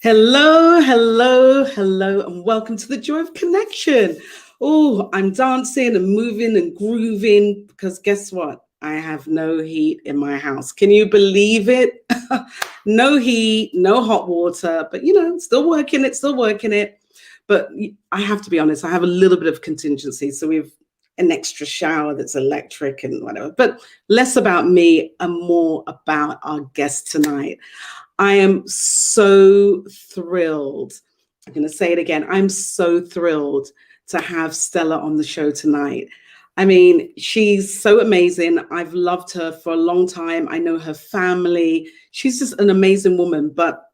Hello, hello, hello, and welcome to the Joy of Connection. Oh, I'm dancing and moving and grooving because guess what? I have no heat in my house. Can you believe it? No heat, no hot water, but still working it. But I have to be honest, I have a little bit of contingency. So we've an extra shower that's electric and whatever, but less about me and more about our guest tonight. I am so thrilled. I'm going to say it again. I'm so thrilled to have Stella on the show tonight. I mean, she's so amazing. I've loved her for a long time. I know her family. She's just an amazing woman. But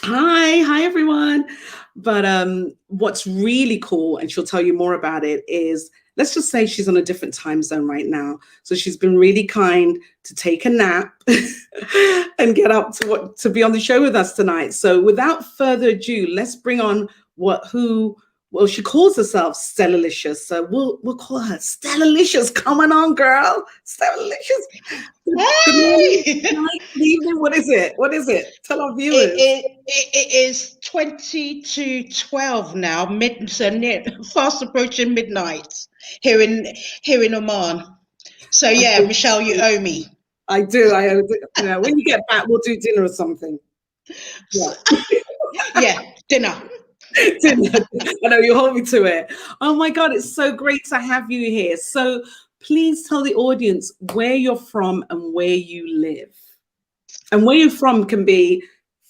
hi everyone. But what's really cool, and she'll tell you more about it, is let's just say she's on a different time zone right now. So she's been really kind to take a nap and get up to be on the show with us tonight. So without further ado, let's bring on she calls herself Stellalicious. So we'll call her Stellalicious. Come on, girl. Stellalicious. Hey! Good evening. What is it? Tell our viewers. It is 20 to 12 now, fast approaching midnight here in Oman. So yeah, Michelle, you owe me. I do. When you get back, we'll do dinner or something. Yeah, yeah, dinner. I know you'll hold me to it. Oh my God, it's so great to have you here. So please tell the audience where you're from and where you live. And where you're from can be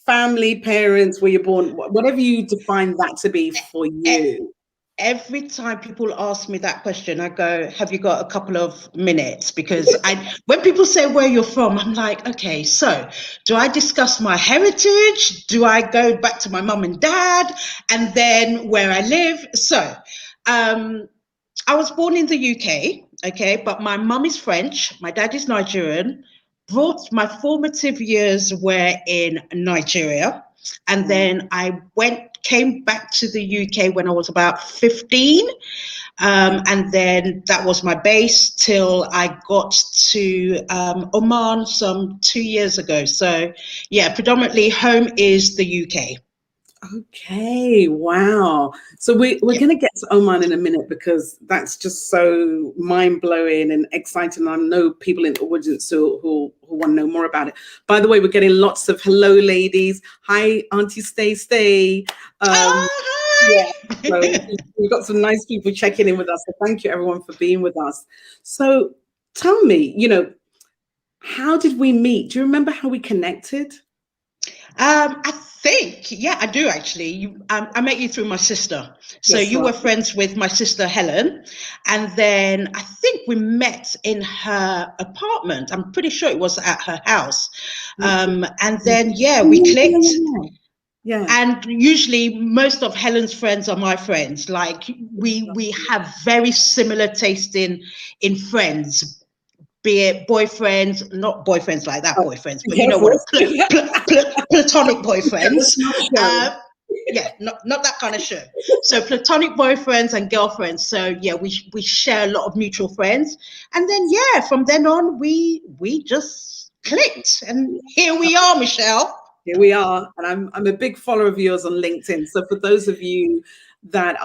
family, parents, where you're born, whatever you define that to be for you. Every time people ask me that question, I go, have you got a couple of minutes? Because when people say where you're from, I'm like, okay, so do I discuss my heritage? Do I go back to my mum and dad and then where I live? So I was born in the UK, okay, but my mum is French, my dad is Nigerian. My formative years were in Nigeria. And then I came back to the UK when I was about 15. And then that was my base till I got to Oman some 2 years ago. So yeah, predominantly home is the UK. Okay, wow. So we're going to get to Oman in a minute because that's just so mind-blowing and exciting. I know people in the audience who want to know more about it. By the way, we're getting lots of hello, ladies. Hi, Auntie Stay. Hi. Yeah, so we've got some nice people checking in with us. So thank you, everyone, for being with us. So tell me, how did we meet? Do you remember how we connected? I think, yeah, I do actually. I met you through my sister. So yes, you were friends with my sister, Helen. And then I think we met in her apartment. I'm pretty sure it was at her house. And then, yeah, we clicked. Yeah. And usually most of Helen's friends are my friends. Like we have very similar taste in friends. Be it boyfriends, not boyfriends like that, boyfriends, but you know what, platonic boyfriends. Yeah, not that kind of show. So platonic boyfriends and girlfriends. So yeah, we share a lot of mutual friends, and then yeah, from then on we just clicked, and here we are, Michelle. Here we are, and I'm a big follower of yours on LinkedIn. So for those of you that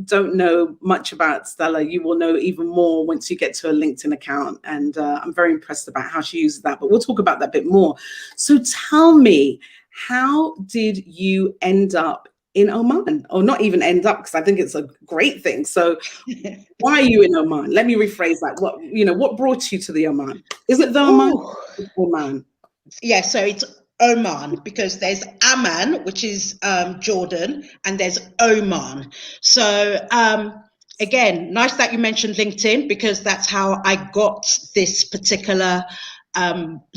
don't know much about Stella, you will know even more once you get to a LinkedIn account. And I'm very impressed about how she uses that. But we'll talk about that a bit more. So tell me, how did you end up in Oman? Or not even end up, because I think it's a great thing. So why are you in Oman? Let me rephrase that. What brought you to the Oman? Is it the Oman? Oh, Oman. yeah. So it's Oman, because there's Amman, which is Jordan, and there's Oman. So again, nice that you mentioned LinkedIn, because that's how I got this particular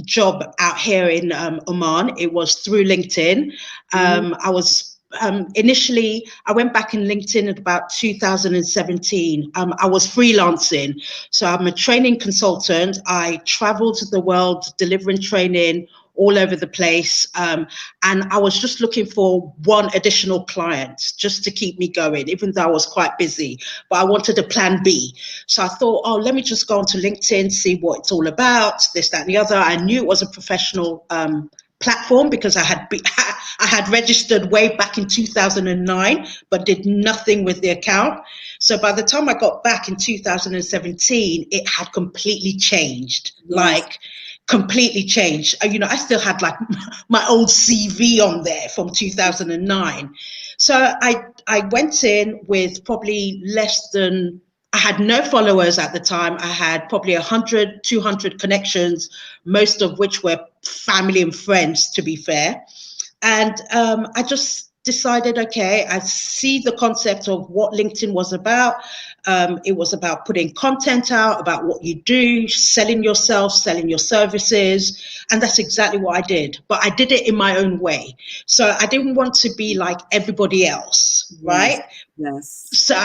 job out here in Oman. It was through LinkedIn. I was initially, I went back in LinkedIn at about 2017. I was freelancing. So I'm a training consultant. I traveled the world delivering training all over the place. And I was just looking for one additional client just to keep me going, even though I was quite busy. But I wanted a plan B. So I thought, oh, let me just go onto LinkedIn, see what it's all about, this, that, and the other. I knew it was a professional platform, because I had registered way back in 2009, but did nothing with the account. So by the time I got back in 2017, it had completely changed. Yes. Like completely changed. I still had like my old CV on there from 2009. So I went in with probably less than, I had no followers at the time. I had probably 100, 200 connections, most of which were family and friends, to be fair. And I just decided, okay, I see the concept of what LinkedIn was about. It was about putting content out about what you do, selling yourself, selling your services. And that's exactly what I did. But I did it in my own way. So I didn't want to be like everybody else, right? Yes. So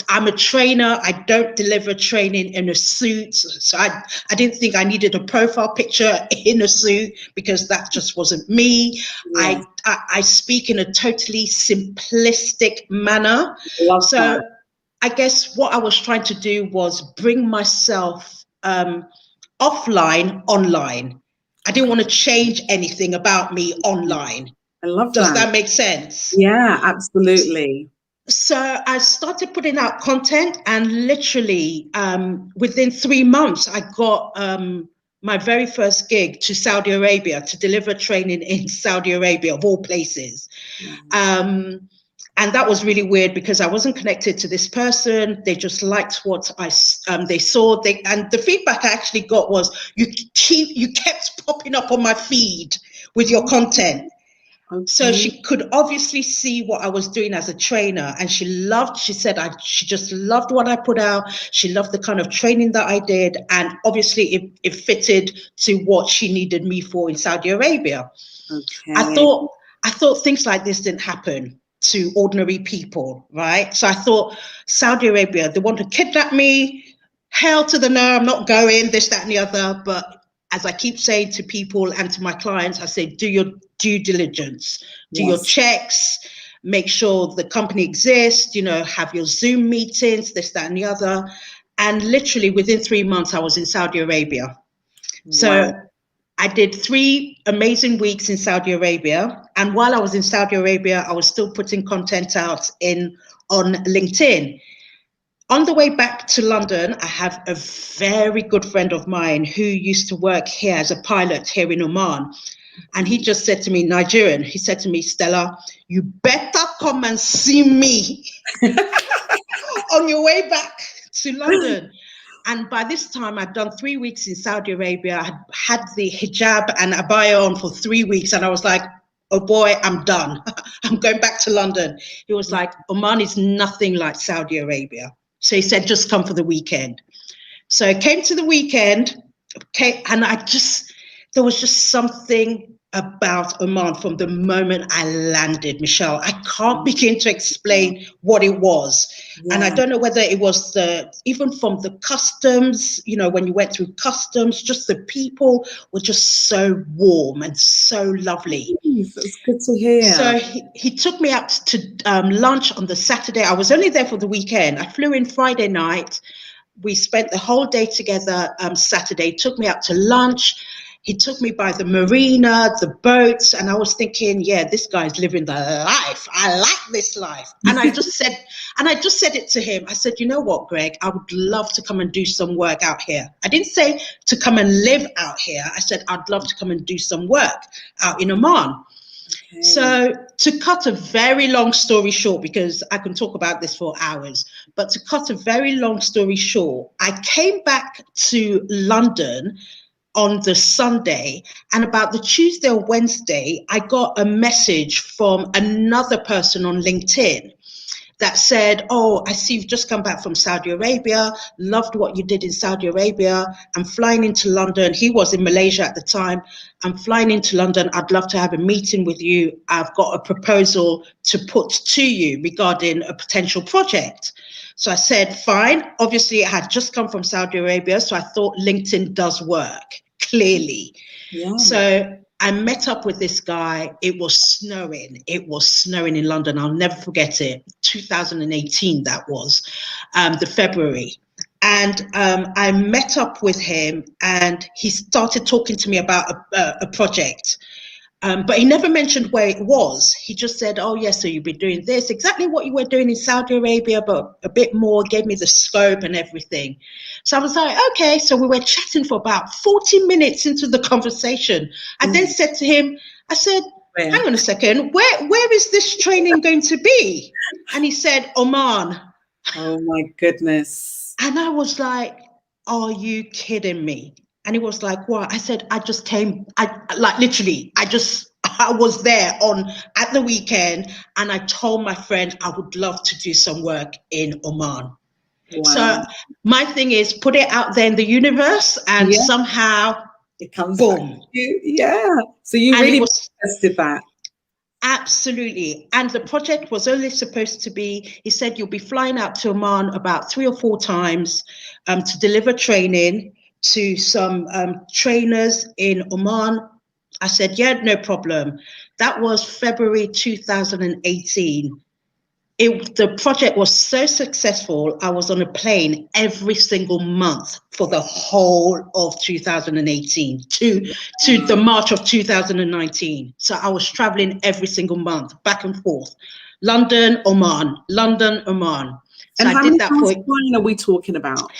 I'm a trainer. I don't deliver training in a suit. So I didn't think I needed a profile picture in a suit, because that just wasn't me. Yes. I speak in a totally simplistic manner. Love So that. I guess what I was trying to do was bring myself offline, online. I didn't want to change anything about me online. I love Does that. that make sense? Yeah, absolutely. So I started putting out content, and literally within 3 months, I got my very first gig to Saudi Arabia to deliver training in Saudi Arabia, of all places. And that was really weird, because I wasn't connected to this person. They just liked what they saw. And the feedback I actually got was, you kept popping up on my feed with your content. Okay. So she could obviously see what I was doing as a trainer, and she said she just loved what I put out. She loved the kind of training that I did, and obviously it fitted to what she needed me for in Saudi Arabia. Okay. I thought things like this didn't happen to ordinary people, right? So I thought, Saudi Arabia, they want to kidnap me. Hell to the no, I'm not going, this, that, and the other. But as I keep saying to people and to my clients, I say, do your due diligence, do your checks, make sure the company exists, have your Zoom meetings, this, that, and the other. And literally within 3 months, I was in Saudi Arabia. So I did 3 amazing weeks in Saudi Arabia. And while I was in Saudi Arabia, I was still putting content out on LinkedIn. On the way back to London, I have a very good friend of mine who used to work here as a pilot here in Oman. And he just said to me, Nigerian, he said to me, Stella, you better come and see me on your way back to London. And by this time, I'd done 3 weeks in Saudi Arabia. I had the hijab and abaya on for 3 weeks. And I was like, oh boy, I'm done. I'm going back to London. He was like, Oman is nothing like Saudi Arabia. So he said, just come for the weekend. So I came to the weekend, and there was just something about Oman from the moment I landed, Michelle. I can't begin to explain what it was. Yeah. And I don't know whether it was even from the customs, when you went through customs, just the people were just so warm and so lovely. That's good to hear. So he took me out to lunch on the Saturday. I was only there for the weekend. I flew in Friday night. We spent the whole day together Saturday, took me out to lunch. He took me by the marina, the boats, and I was thinking, yeah, this guy's living the life. I like this life. And I just said it to him. I said, you know what, Greg, I would love to come and do some work out here. I didn't say to come and live out here. I said, I'd love to come and do some work out in Oman. Okay. So to cut a very long story short, because I can talk about this for hours, but to cut a very long story short, I came back to London on the Sunday, and about the Tuesday or Wednesday, I got a message from another person on LinkedIn that said, oh, I see you've just come back from Saudi Arabia, loved what you did in Saudi Arabia. I'm flying into London. He was in Malaysia at the time. I'm flying into London. I'd love to have a meeting with you. I've got a proposal to put to you regarding a potential project. So I said, fine. Obviously, I had just come from Saudi Arabia, so I thought LinkedIn does work, clearly. Yeah. So I met up with this guy. It was snowing. It was snowing in London. I'll never forget it. 2018, that was, the February. And I met up with him, and he started talking to me about a project. But he never mentioned where it was. He just said, oh, yes, so you'll be doing this, exactly what you were doing in Saudi Arabia, but a bit more, gave me the scope and everything. So I was like, okay. So we were chatting for about 40 minutes into the conversation. I then said to him, I said, hang on a second, where is this training going to be? And he said, Oman. Oh, my goodness. And I was like, are you kidding me? And he was like, what? I said, I just came, I was there at the weekend, and I told my friend I would love to do some work in Oman. Wow. So my thing is put it out there in the universe, and somehow it comes boom. Back to you. Yeah. So you really tested that. Absolutely. And the project was only supposed to be, he said, you'll be flying out to Oman about 3 or 4 times to deliver training to some trainers in Oman. I said, yeah, no problem. That was February 2018. The project was so successful, I was on a plane every single month for the whole of 2018 to the March of 2019. So I was traveling every single month, back and forth. London, Oman, London, Oman. So and how many times flying are we talking about?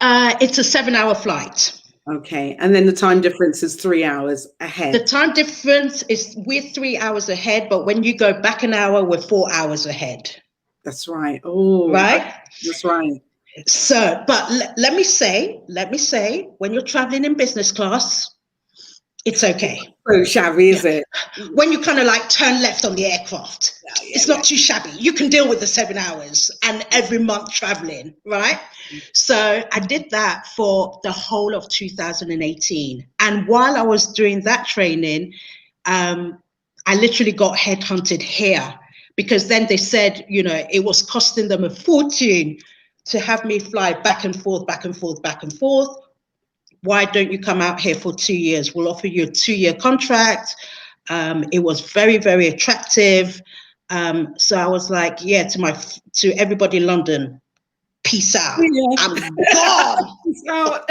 It's a 7-hour flight. Okay, and then the time difference is 3 hours ahead. The time difference is we're 3 hours ahead, but when you go back an hour, we're 4 hours ahead. That's right. Oh, right. That's right. So, but let me say, when you're traveling in business class, it's okay. So shabby, is it? When you kind of like turn left on the aircraft, it's not too shabby. You can deal with the 7 hours and every month traveling, right? So I did that for the whole of 2018. And while I was doing that training, I literally got headhunted here, because then they said, it was costing them a fortune to have me fly back and forth, back and forth, back and forth. Why don't you come out here for 2 years? We'll offer you a 2-year contract. It was very, very attractive. So I was like, to everybody in London, peace out. Yeah. I'm gone. Peace out.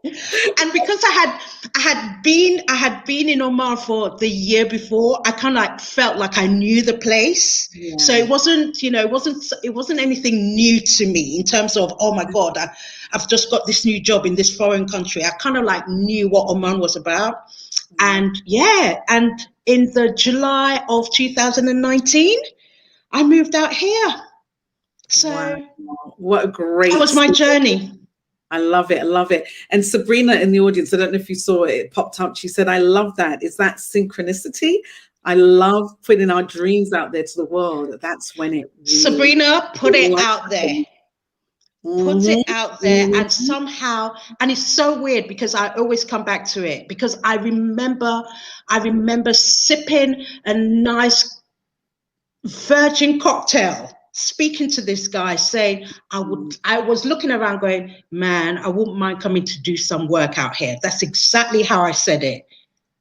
And because I had been in Oman for the year before, I kind of like felt like I knew the place. Yeah. So it wasn't anything new to me in terms of, oh my God, I've just got this new job in this foreign country. I kind of like knew what Oman was about. And and in the July of 2019, I moved out here. So what a great that was my journey. I love it. I love it. And Sabrina in the audience, I don't know if you saw it, it popped up. She said, I love that. Is that synchronicity? I love putting our dreams out there to the world. That's when it really Sabrina, put it out there. put it Mm-hmm. out there, and Mm-hmm. somehow, and it's so weird because I always come back to it, because I remember sipping a nice virgin cocktail, speaking to this guy, saying I was looking around going, man, I wouldn't mind coming to do some work out here. That's exactly how I said it.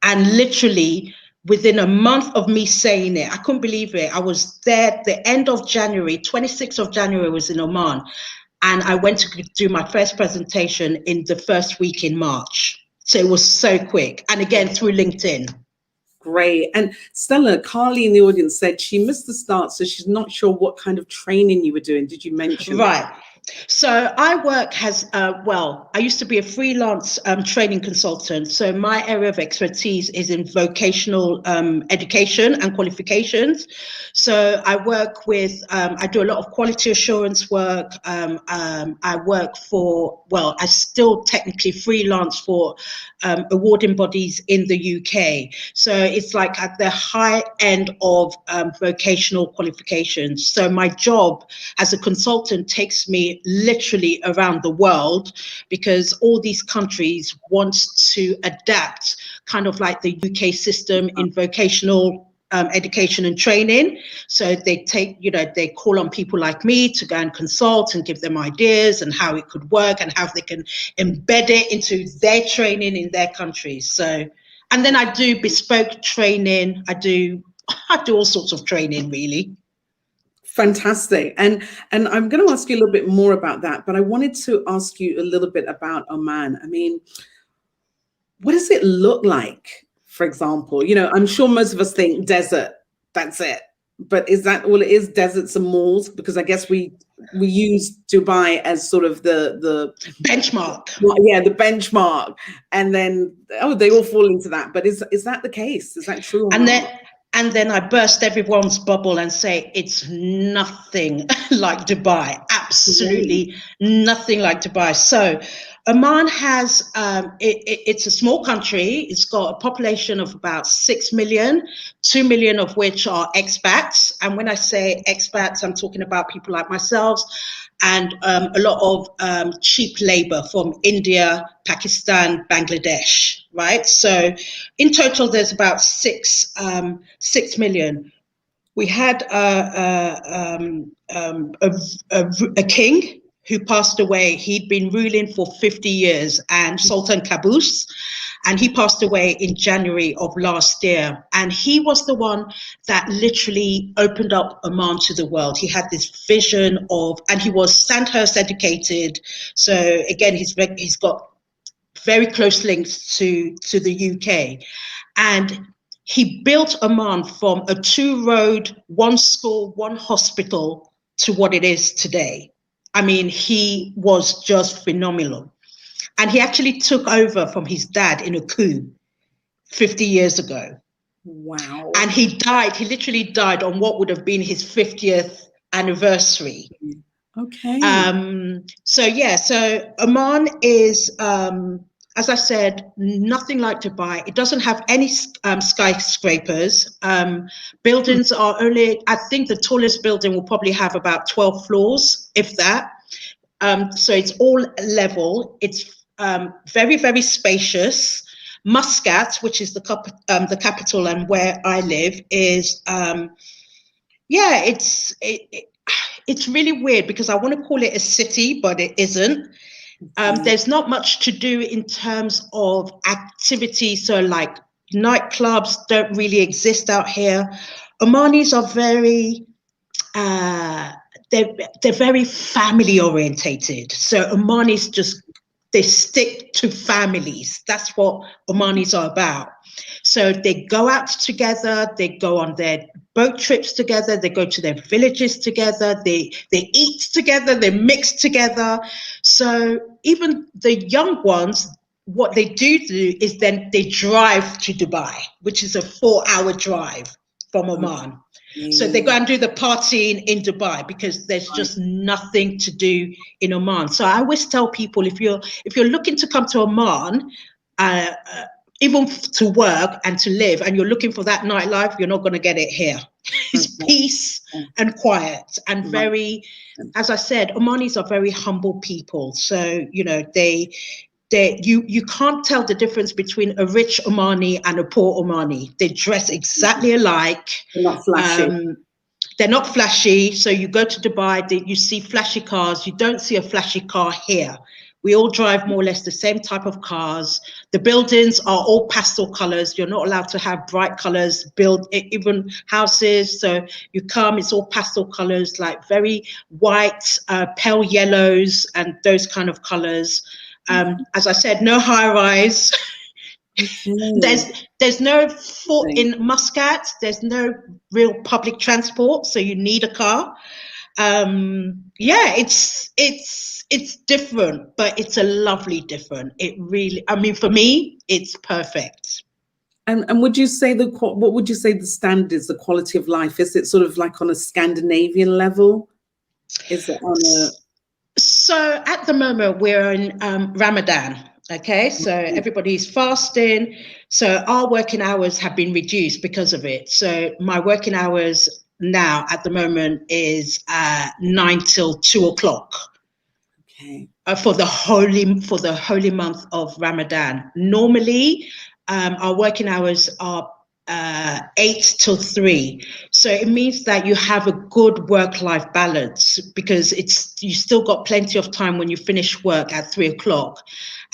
And literally within a month of me saying it, I couldn't believe it. I was there the end of January, 26th of January was in Oman. And I went to do my first presentation in the first week in March. So it was so quick. And again, through LinkedIn. Great. And Stella, Carly in the audience said she missed the start, so she's not sure what kind of training you were doing. Did you mention? Right. So I work I used to be a freelance training consultant. So my area of expertise is in vocational education and qualifications. So I work with, I do a lot of quality assurance work. I work I still technically freelance for awarding bodies in the UK. So it's like at the high end of vocational qualifications. So my job as a consultant takes me literally around the world, because all these countries want to adapt kind of like the UK system in vocational education and training. So they they call on people like me to go and consult and give them ideas and how it could work and how they can embed it into their training in their countries. So, and then I do bespoke training. I do all sorts of training, really. Fantastic. And I'm going to ask you a little bit more about that, but I wanted to ask you a little bit about Oman. I mean, what does it look like, for example? You know, I'm sure most of us think desert, that's it. But is that all it is, deserts and malls? Because I guess we use Dubai as sort of the benchmark. Yeah, the benchmark. And then they all fall into that. But is that the case? Is that true or not? And then I burst everyone's bubble and say it's nothing like Dubai. Absolutely nothing like Dubai. So Oman has, it's a small country. It's got a population of about 6 million, 2 million of which are expats. And when I say expats, I'm talking about people like myself and a lot of cheap labor from India, Pakistan, Bangladesh, right? So in total, there's about 6 million. We had a king who passed away. He'd been ruling for 50 years, and Sultan Qaboos, and he passed away in January of last year. And he was the one that literally opened up Oman to the world. He had this vision of, and he was Sandhurst educated. So again, he's got very close links to the UK. And he built Oman from a 2-road, 1 school, 1 hospital to what it is today. I mean, he was just phenomenal. And he actually took over from his dad in a coup 50 years ago. Wow. And he literally died on what would have been his 50th anniversary. Okay. So Oman is, as I said, nothing like Dubai. It doesn't have any skyscrapers. Buildings are only, I think the tallest building will probably have about 12 floors, if that. So it's all level. It's very, very spacious. Muscat, which is the capital and where I live, is, it's really weird because I want to call it a city, but it isn't. There's not much to do in terms of activity. So like nightclubs don't really exist out here. Omanis are very, they're very family orientated. So Omanis they stick to families. That's what Omanis are about. So they go out together, they go on their boat trips together, they go to their villages together, they eat together, they mix together. So even the young ones, what they do is then they drive to Dubai, which is a 4-hour drive from Oman. So they go and do the partying in Dubai because there's just nothing to do in Oman. So I always tell people, if you're looking to come to Oman, even to work and to live, and you're looking for that nightlife, you're not going to get it here. It's peace and quiet and very, as I said, Omanis are very humble people. So, you know, you can't tell the difference between a rich Omani and a poor Omani. They dress exactly alike. They're not flashy. They're not flashy. So you go to Dubai, you see flashy cars. You don't see a flashy car here. We all drive more or less the same type of cars. The buildings are all pastel colors. You're not allowed to have bright colors, build even houses. So you come, it's all pastel colors, like very white, pale yellows, and those kind of colors. As I said, no high rise. There's no in Muscat. There's no real public transport, so you need a car. Yeah, it's different, but it's a lovely different. It really, I mean, for me, it's perfect. And would you say what would you say the standards, the quality of life? Is it sort of like on a Scandinavian level? Is it on a? So at the moment we're in Ramadan. Okay, so everybody's fasting. So our working hours have been reduced because of it. So my working hours now at the moment is 9 till 2 o'clock. Okay. For the holy month of Ramadan. Normally, our working hours are 8 till 3. So it means that you have a good work-life balance, because you still got plenty of time when you finish work at 3 o'clock.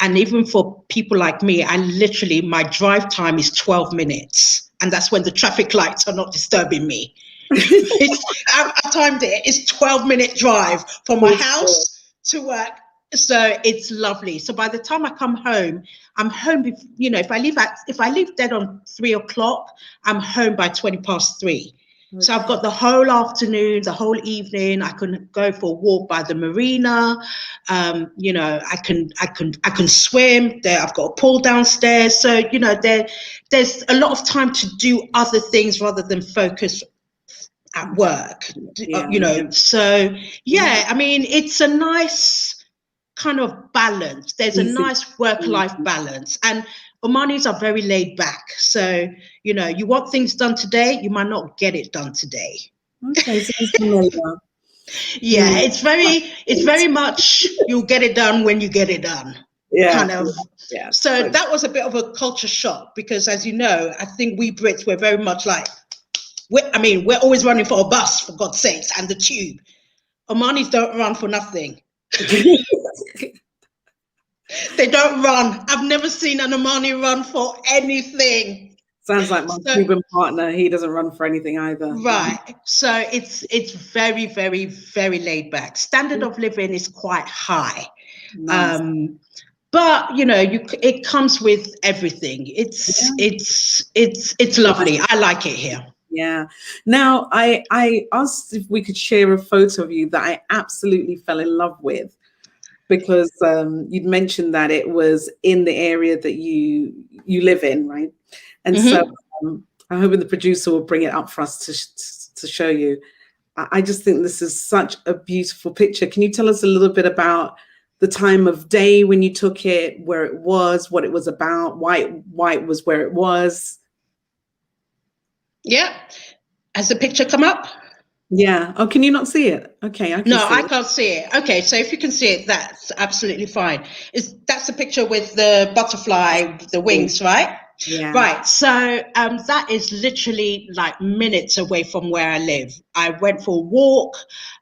And even for people like me, my drive time is 12 minutes. And that's when the traffic lights are not disturbing me. I timed it. It's 12-minute drive from my house to work. So it's lovely. So by the time I come home, I'm home. You know, if I leave dead on 3 o'clock, I'm home by 3:20. Okay. So I've got the whole afternoon, the whole evening. I can go for a walk by the marina. You know, I can swim there. I've got a pool downstairs. So you know, there's a lot of time to do other things rather than focus at work. You know, so yeah. I mean, it's a nice kind of balance. There's a nice work-life balance, and Omanis are very laid back. So, you know, you want things done today, you might not get it done today. Okay, so it's familiar. Yeah, it's very much you'll get it done when you get it done. Yeah. Kind of. Yeah. So that was a bit of a culture shock, because as you know, I think we Brits were very much like, we're always running for a bus, for God's sakes, and the tube. Omanis don't run for nothing. They don't run. I've never seen an Omani run for anything. Sounds like my Cuban partner. He doesn't run for anything either. Right. So it's very, very, very laid back. Standard of living is quite high. Nice. But you know, it comes with everything. It's lovely. I like it here. Yeah. Now I asked if we could share a photo of you that I absolutely fell in love with, because you'd mentioned that it was in the area that you live in, right? And so I'm hoping the producer will bring it up for us to show you. I just think this is such a beautiful picture. Can you tell us a little bit about the time of day when you took it, where it was, what it was about, why it was where it was? Yeah. Has the picture come up? Yeah. Oh, can you not see it? Okay, I can't see it. Okay, so if you can see it, that's absolutely fine. That's the picture with the butterfly, the wings, right? Yeah. Right. So that is literally like minutes away from where I live. I went for a walk.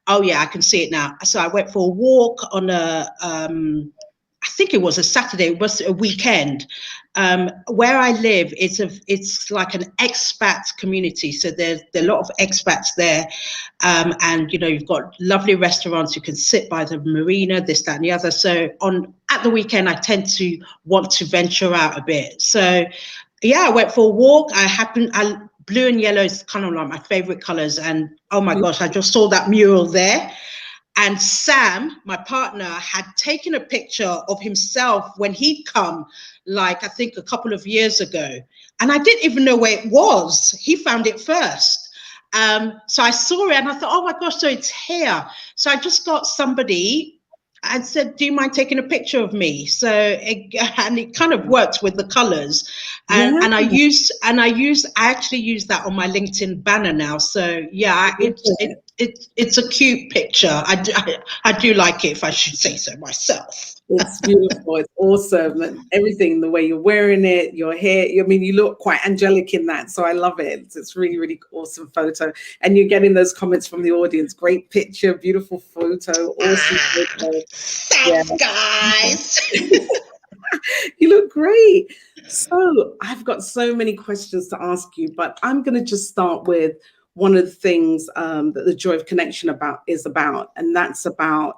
Oh yeah, I can see it now. So I went for a walk on I think it was a Saturday, it was a weekend. Where I live, it's like an expat community. So there's a lot of expats there. And, you know, you've got lovely restaurants. You can sit by the marina, this, that, and the other. So at the weekend, I tend to want to venture out a bit. So, yeah, I went for a walk. Blue and yellow is kind of like my favorite colors. And, oh, my gosh, I just saw that mural there. And Sam, my partner, had taken a picture of himself when he'd come, like, I think a couple of years ago. And I didn't even know where it was. He found it first. So I saw it and I thought, oh my gosh, so it's here. So I just got somebody I said, do you mind taking a picture of me? So it kind of worked with the colors, Yeah. and I actually use that on my LinkedIn banner now. So yeah, it's a cute picture. I do like it, if I should say so myself. It's beautiful. It's awesome. And everything, the way you're wearing it, your hair. I mean, you look quite angelic in that. So I love it. It's really, really awesome photo. And you're getting those comments from the audience. Great picture, beautiful photo, awesome photo. Yeah. Thanks, guys. You look great. So I've got so many questions to ask you, but I'm going to just start with one of the things that the Joy of Connection is about, and that's about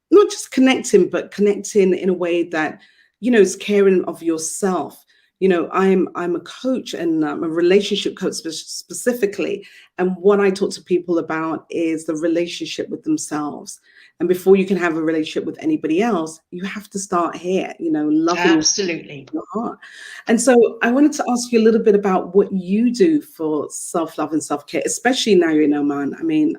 not just connecting, but connecting in a way that is caring of yourself. I'm a coach, and I'm a relationship coach specifically, and what I talk to people about is the relationship with themselves. And before you can have a relationship with anybody else, you have to start here, loving Absolutely. your heart. And so I wanted to ask you a little bit about what you do for self-love and self-care, especially now you're in Oman. I mean,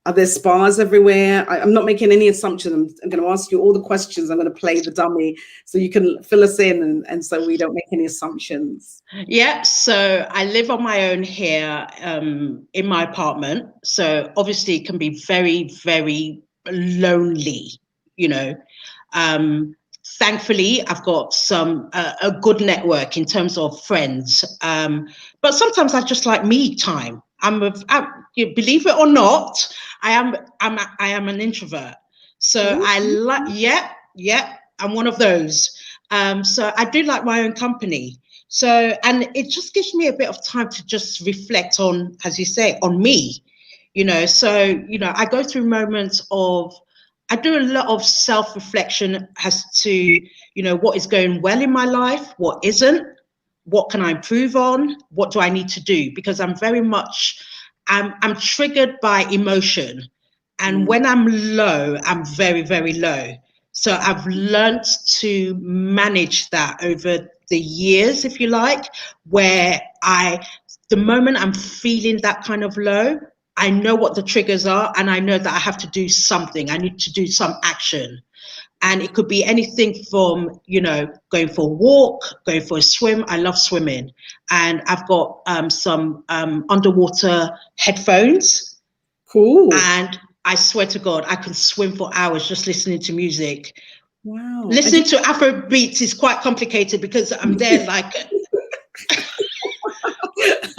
are there spas everywhere? I'm not making any assumptions. I'm going to ask you all the questions. I'm going to play the dummy so you can fill us in, and so we don't make any assumptions. Yeah, so I live on my own here in my apartment. So obviously it can be very, very lonely, you know. Thankfully, I've got a good network in terms of friends. But sometimes I just like me time. You believe it or not, I am an introvert. So I like, yeah, I'm one of those. So I do like my own company. So, and it just gives me a bit of time to just reflect on, as you say, on me, So, I go through moments I do a lot of self-reflection as to, what is going well in my life, what isn't, what can I improve on, what do I need to do? Because I'm triggered by emotion. And when I'm low, I'm very, very low. So I've learned to manage that over the years, if you like, where the moment I'm feeling that kind of low, I know what the triggers are, and I know that I have to do something. I need to do some action. And it could be anything from, going for a walk, going for a swim. I love swimming. And I've got some underwater headphones. Cool. And I swear to God, I can swim for hours just listening to music. Wow. Listening to Afro beats is quite complicated because I'm there like...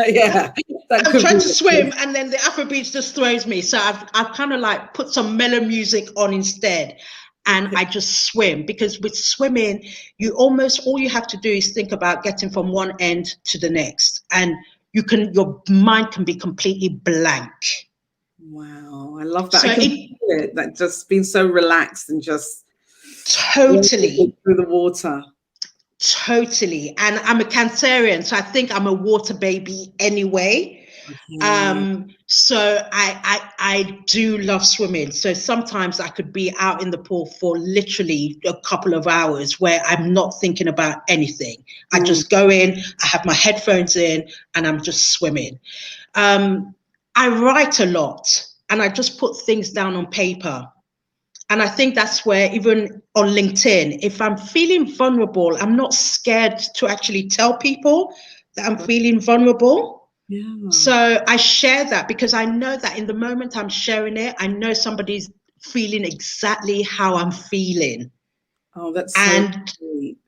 Yeah. I'm trying to swim and then the Afro beats just throws me. So I've kind of like put some mellow music on instead. And I just swim, because with swimming, all you have to do is think about getting from one end to the next. And your mind can be completely blank. Wow, I love that. So I can feel it, that just being so relaxed and just totally through the water. Totally. And I'm a Cancerian, so I think I'm a water baby anyway. So I do love swimming. So sometimes I could be out in the pool for literally a couple of hours where I'm not thinking about anything. I just go in, I have my headphones in, and I'm just swimming. I write a lot, and I just put things down on paper. And I think that's where, even on LinkedIn, if I'm feeling vulnerable, I'm not scared to actually tell people that I'm feeling vulnerable. Yeah. So I share that because I know that in the moment I'm sharing it, I know somebody's feeling exactly how I'm feeling. Oh, that's so sweet.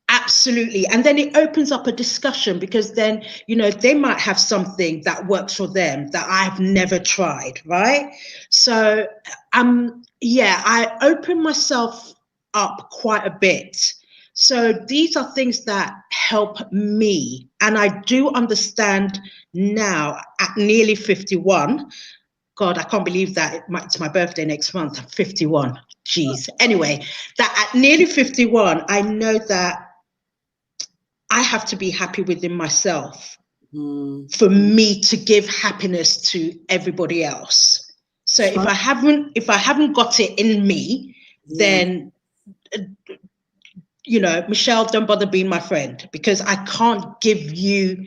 Absolutely. And then it opens up a discussion, because then, they might have something that works for them that I've never tried, right? So I open myself up quite a bit. So these are things that help me. And I do understand now, at nearly 51. God, I can't believe that it's my birthday next month. I'm 51. Jeez. Anyway, that at nearly 51, I know that I have to be happy within myself for me to give happiness to everybody else. So if I haven't got it in me, then Michelle, don't bother being my friend, because I can't give you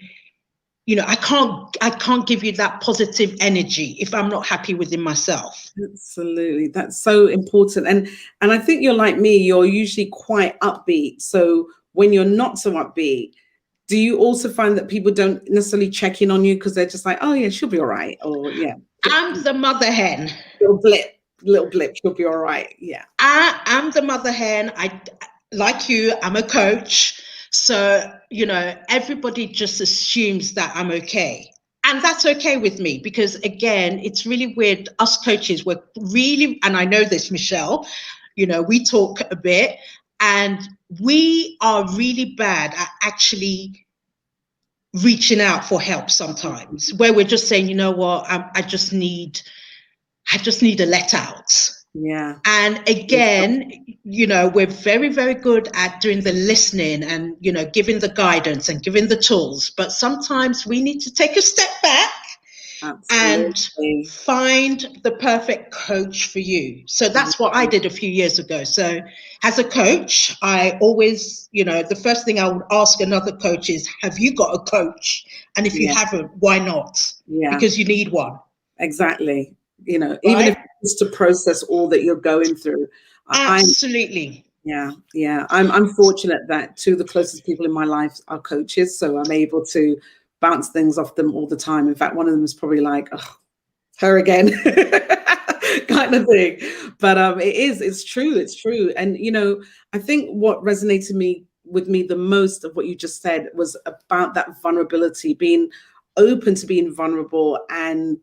I can't give you that positive energy if I'm not happy within myself. Absolutely. That's so important. And I think you're like me, you're usually quite upbeat. So when you're not so upbeat, do you also find that people don't necessarily check in on you because they're just like, oh yeah, she'll be all right. Or yeah, I'm the mother hen. little blip, she'll be all right. Yeah. I'm the mother hen. Like you, I'm a coach. So, everybody just assumes that I'm okay. And that's okay with me because, again, it's really weird. Us coaches, we're really, and I know this, Michelle, we talk a bit and we are really bad at actually reaching out for help sometimes, where we're just saying, you know what, I just need a let out. Yeah. And again, we're very, very good at doing the listening and, giving the guidance and giving the tools. But sometimes we need to take a step back and Absolutely. find the perfect coach for you. So that's what I did a few years ago. So as a coach, I always, the first thing I would ask another coach is, have you got a coach? And if you haven't, why not? Yeah. Because you need one. Exactly. Even Right? if it's to process all that you're going through. Absolutely. Yeah. I'm fortunate that two of the closest people in my life are coaches, so I'm able to bounce things off them all the time. In fact, one of them is probably like, oh, her again, kind of thing. But it's true. And I think what resonated with me the most of what you just said was about that vulnerability, being open to being vulnerable and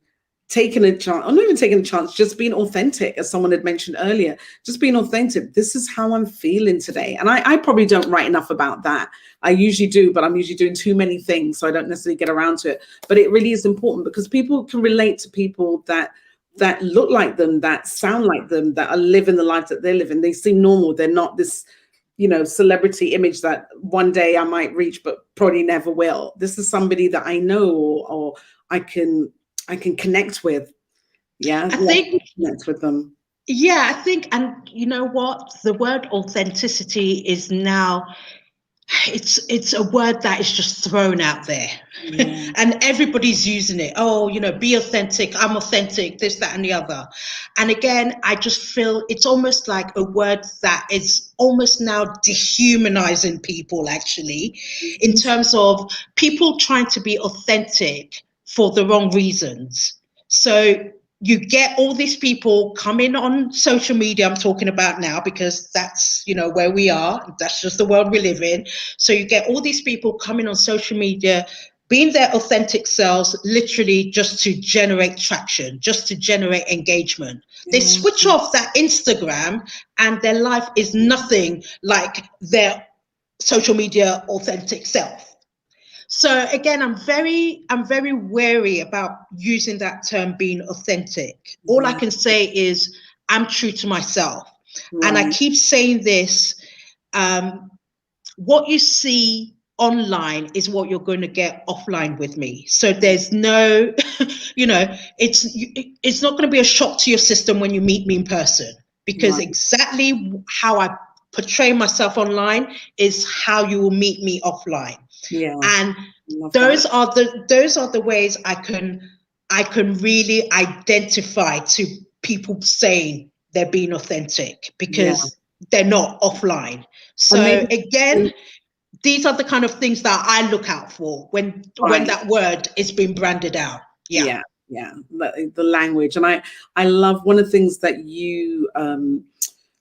taking a chance, or not even taking a chance, just being authentic, as someone had mentioned earlier, just being authentic. This is how I'm feeling today. And I probably don't write enough about that. I usually do, but I'm usually doing too many things, so I don't necessarily get around to it. But it really is important because people can relate to people that look like them, that sound like them, that are living the life that they're living. They seem normal. They're not this, celebrity image that one day I might reach, but probably never will. This is somebody that I know, or I can connect with. Yeah, I think, connect with them. yeah, I think, and you know what? The word authenticity is now, it's a word that is just thrown out there. Yeah. And everybody's using it. Oh, be authentic, I'm authentic, this, that, and the other. And again, I just feel it's almost like a word that is almost now dehumanizing people, actually, in terms of people trying to be authentic for the wrong reasons. So you get all these people coming on social media, I'm talking about now, because that's, where we are. That's just the world we live in. So you get all these people coming on social media, being their authentic selves, literally just to generate traction, just to generate engagement. They switch off that Instagram and their life is nothing like their social media authentic self. So again, I'm very wary about using that term, being authentic. All I Yeah. can say is I'm true to myself. And I Right. keep saying this, what you see online is what you're going to get offline with me. So there's no, it's not going to be a shock to your system when you meet me in person, because Right. exactly how I portray myself online is how you will meet me offline. Yeah. And Love that. those are the ways I can really identify to people saying they're being authentic, Yeah. because they're not offline. And So maybe again, these are the kind of things that I look out for when right. that word is being branded out. Yeah. Yeah. The language. And I love one of the things that you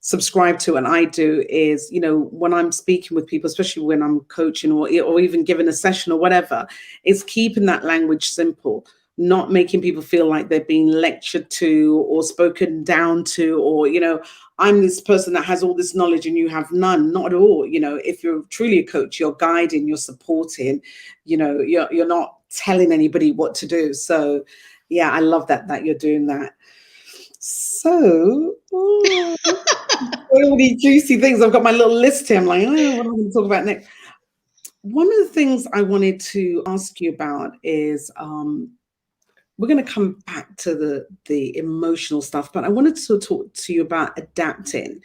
subscribe to, and I do, is, when I'm speaking with people, especially when I'm coaching or even giving a session or whatever, is keeping that language simple, not making people feel like they're being lectured to or spoken down to, or, I'm this person that has all this knowledge and you have none. Not at all. If you're truly a coach, you're guiding, you're supporting, you're not telling anybody what to do. So yeah, I love that you're doing that. So, all these juicy things. I've got my little list here. I'm like, oh, what am I going to talk about next? One of the things I wanted to ask you about is we're going to come back to the emotional stuff, but I wanted to talk to you about adapting.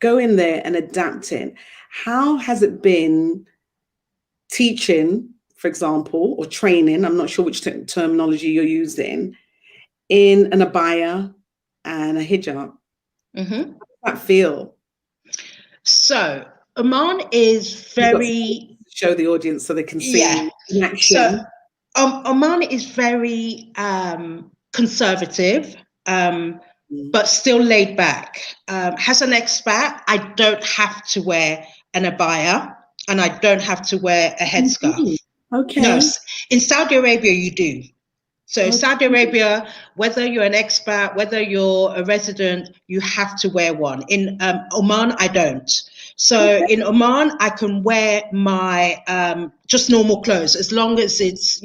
Going there and adapting. How has it been teaching for example, or training, I'm not sure which terminology you're using, in an abaya and a hijab. Mm-hmm. How does that feel? So Oman is You've got to very, show the audience so they can yeah. see in So action. Oman is very conservative, Mm. but still laid back. As an expat, I don't have to wear an abaya and I don't have to wear a headscarf. No, Okay. in Saudi Arabia, you do. So Okay. Saudi Arabia, whether you're an expat, whether you're a resident, you have to wear one. In Oman, I don't. So Okay. in Oman, I can wear my just normal clothes as long as it's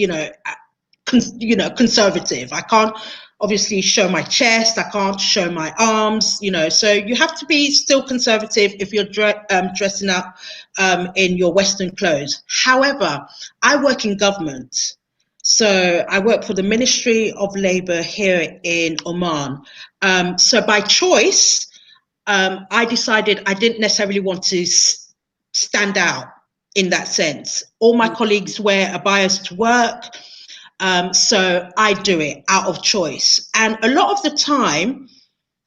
conservative. I can't obviously show my chest. I can't show my arms. So you have to be still conservative if you're dressing up in your Western clothes. However, I work in government. So I work for the Ministry of Labour here in Oman. So by choice, I decided I didn't necessarily want to stand out in that sense. All my colleagues wear abayas to work. So I do it out of choice. And a lot of the time,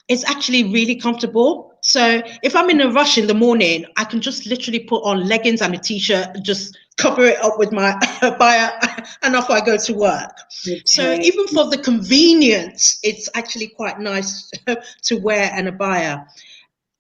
it's actually really comfortable. So if I'm in a rush in the morning, I can just literally put on leggings and a t-shirt and just cover it up with my abaya and off I go to work. So Okay. even for the convenience, it's actually quite nice to wear an abaya.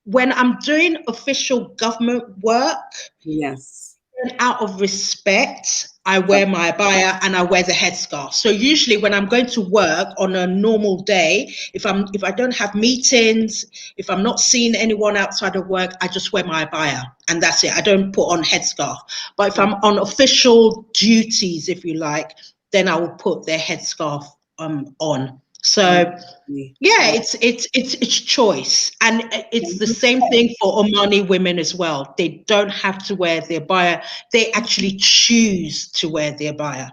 When I'm doing official government work, Yes. out of respect, I wear my abaya and I wear the headscarf. So usually when I'm going to work on a normal day, if I don't have meetings, if I'm not seeing anyone outside of work, I just wear my abaya and that's it. I don't put on headscarf. But if I'm on official duties, if you like, then I will put their headscarf on. So yeah, it's choice, and it's the same thing for Omani women as well. They don't have to wear their abaya; they actually choose to wear their abaya.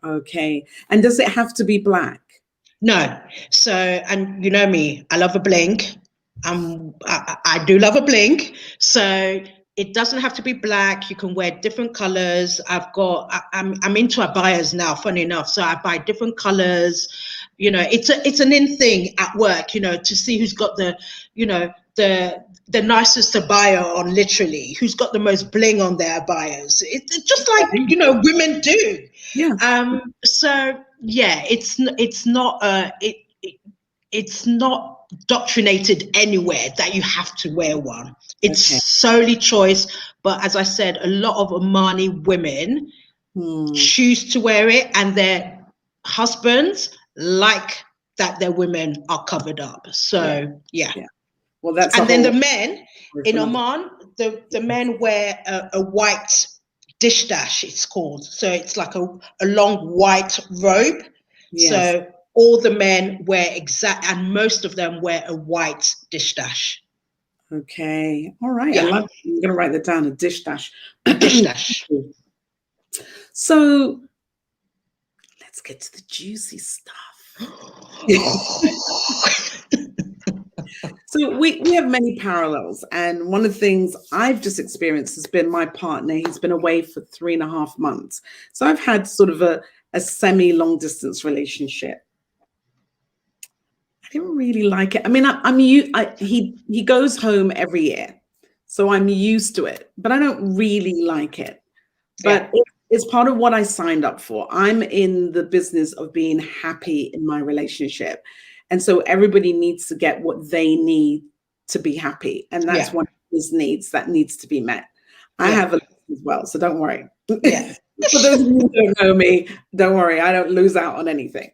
Okay. And does it have to be black? No, so and you know me, I love a bling. I do love a bling. So it doesn't have to be black. You can wear different colors. I'm into abayas now. Funny enough, so I buy different colors. It's an in thing at work. To see who's got the nicest abaya on, literally, who's got the most bling on their abayas. It's just like women do. Yeah. So yeah, it's not doctrinated anywhere that you have to wear one. It's Okay. solely choice. But as I said, a lot of Omani women choose to wear it, and their husbands like that their women are covered up. So yeah. Well, that's a And then the whole men in Oman, the men wear a white dish dash, it's called. So it's like a long white robe. Yes. So all the men wear and most of them wear a white dish dash. Okay. All right. Yeah, I'm going to write that down, a dish dash. a dish dash. So let's get to the juicy stuff. So we have many parallels. And one of the things I've just experienced has been my partner. He's been away for 3.5 months. So I've had sort of a semi-long distance relationship. I didn't really like it. I mean, he goes home every year. So I'm used to it, but I don't really like it. But it's part of what I signed up for. I'm in the business of being happy in my relationship. And so everybody needs to get what they need to be happy. And that's one of his needs that needs to be met. I have a list as well, so don't worry. Yeah. For those of you who don't know me, don't worry, I don't lose out on anything.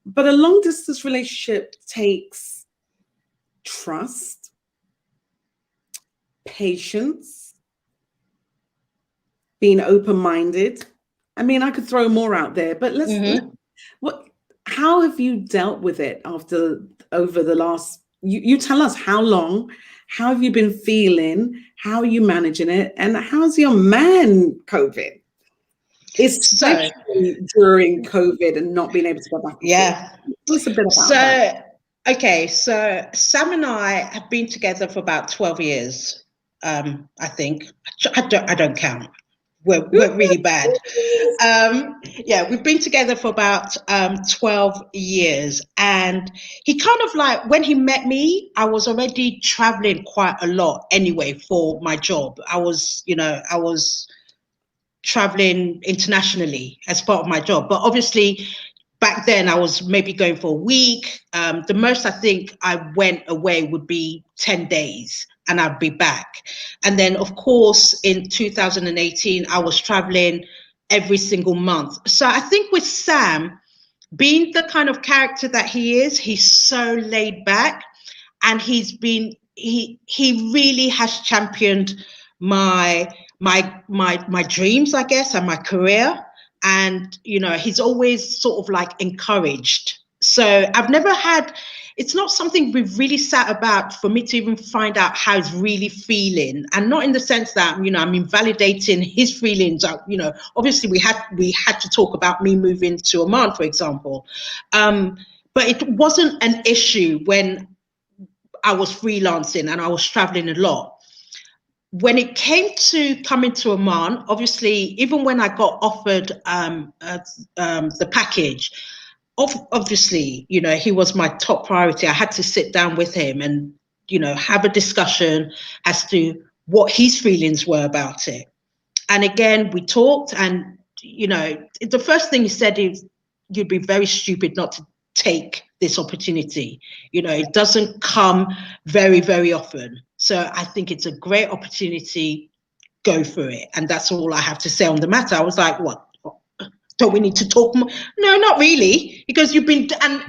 But a long distance relationship takes trust, patience, being open-minded. I mean, I could throw more out there, but how have you dealt with it over the last, you tell us how long, how have you been feeling, how are you managing it, and how's your man coping? Especially during COVID and not being able to go back and forth. Tell us a bit about that. Okay, so Sam and I have been together for about 12 years, I think. I don't count. were really bad. Yeah, we've been together for about 12 years. And he kind of like, when he met me, I was already traveling quite a lot anyway for my job. I was traveling internationally as part of my job. But obviously, back then I was maybe going for a week. The most I think I went away would be 10 days and I'd be back. And then, of course, in 2018, I was traveling every single month. So I think with Sam, being the kind of character that he is, he's so laid back, and he really has championed my dreams, I guess, and my career. And he's always sort of like encouraged. So I've never had, it's not something we've really sat about for me to even find out how he's really feeling, and not in the sense that I'm invalidating his feelings. Obviously we had to talk about me moving to Oman, for example, but it wasn't an issue when I was freelancing and I was traveling a lot. When it came to coming to Oman, obviously, even when I got offered the package, obviously, he was my top priority. I had to sit down with him and, have a discussion as to what his feelings were about it. And again, we talked, and, the first thing he said is, you'd be very stupid not to take this opportunity. It doesn't come very, very often. So I think it's a great opportunity. Go for it. And that's all I have to say on the matter. I was like, what? Don't we need to talk more? No, not really. He goes, you've been, and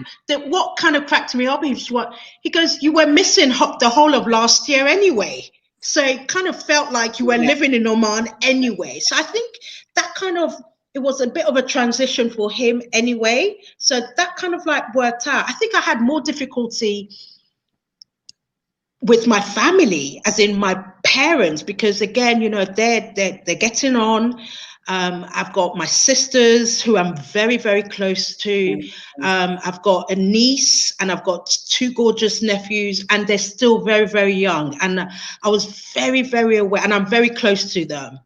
what kind of cracked me up is he goes, you were missing the whole of last year anyway. So it kind of felt like you were living in Oman anyway. So I think that kind of, it was a bit of a transition for him anyway. So that kind of like worked out. I think I had more difficulty with my family, as in my parents, because again, they're getting on. I've got my sisters who I'm very, very close to. I've got a niece and I've got two gorgeous nephews, and they're still very, very young. And I was very, very aware, and I'm very close to them.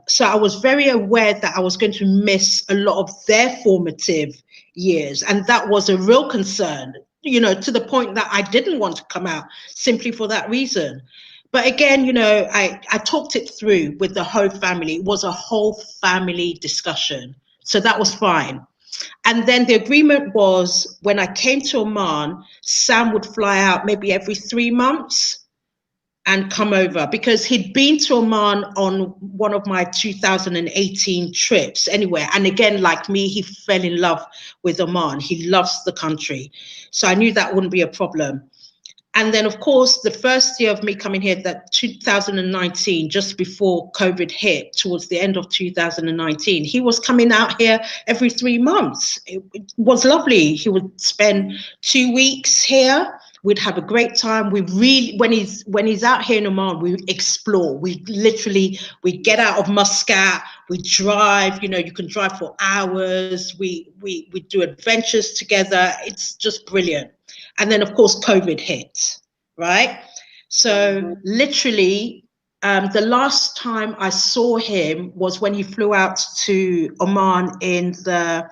So I was very aware that I was going to miss a lot of their formative years. And that was a real concern, to the point that I didn't want to come out simply for that reason. But again, I talked it through with the whole family. It was a whole family discussion. So that was fine. And then the agreement was, when I came to Oman, Sam would fly out maybe every 3 months and come over, because he'd been to Oman on one of my 2018 trips anyway. And again, like me, he fell in love with Oman. He loves the country. So I knew that wouldn't be a problem. And then, of course, the first year of me coming here, that 2019, just before COVID hit, towards the end of 2019, he was coming out here every 3 months. It was lovely. He would spend 2 weeks here. We'd have a great time. We really, when he's out here in Oman, we explore. We get out of Muscat. We drive. You can drive for hours. We do adventures together. It's just brilliant. And then, of course, COVID hit, right? So literally, the last time I saw him was when he flew out to Oman in the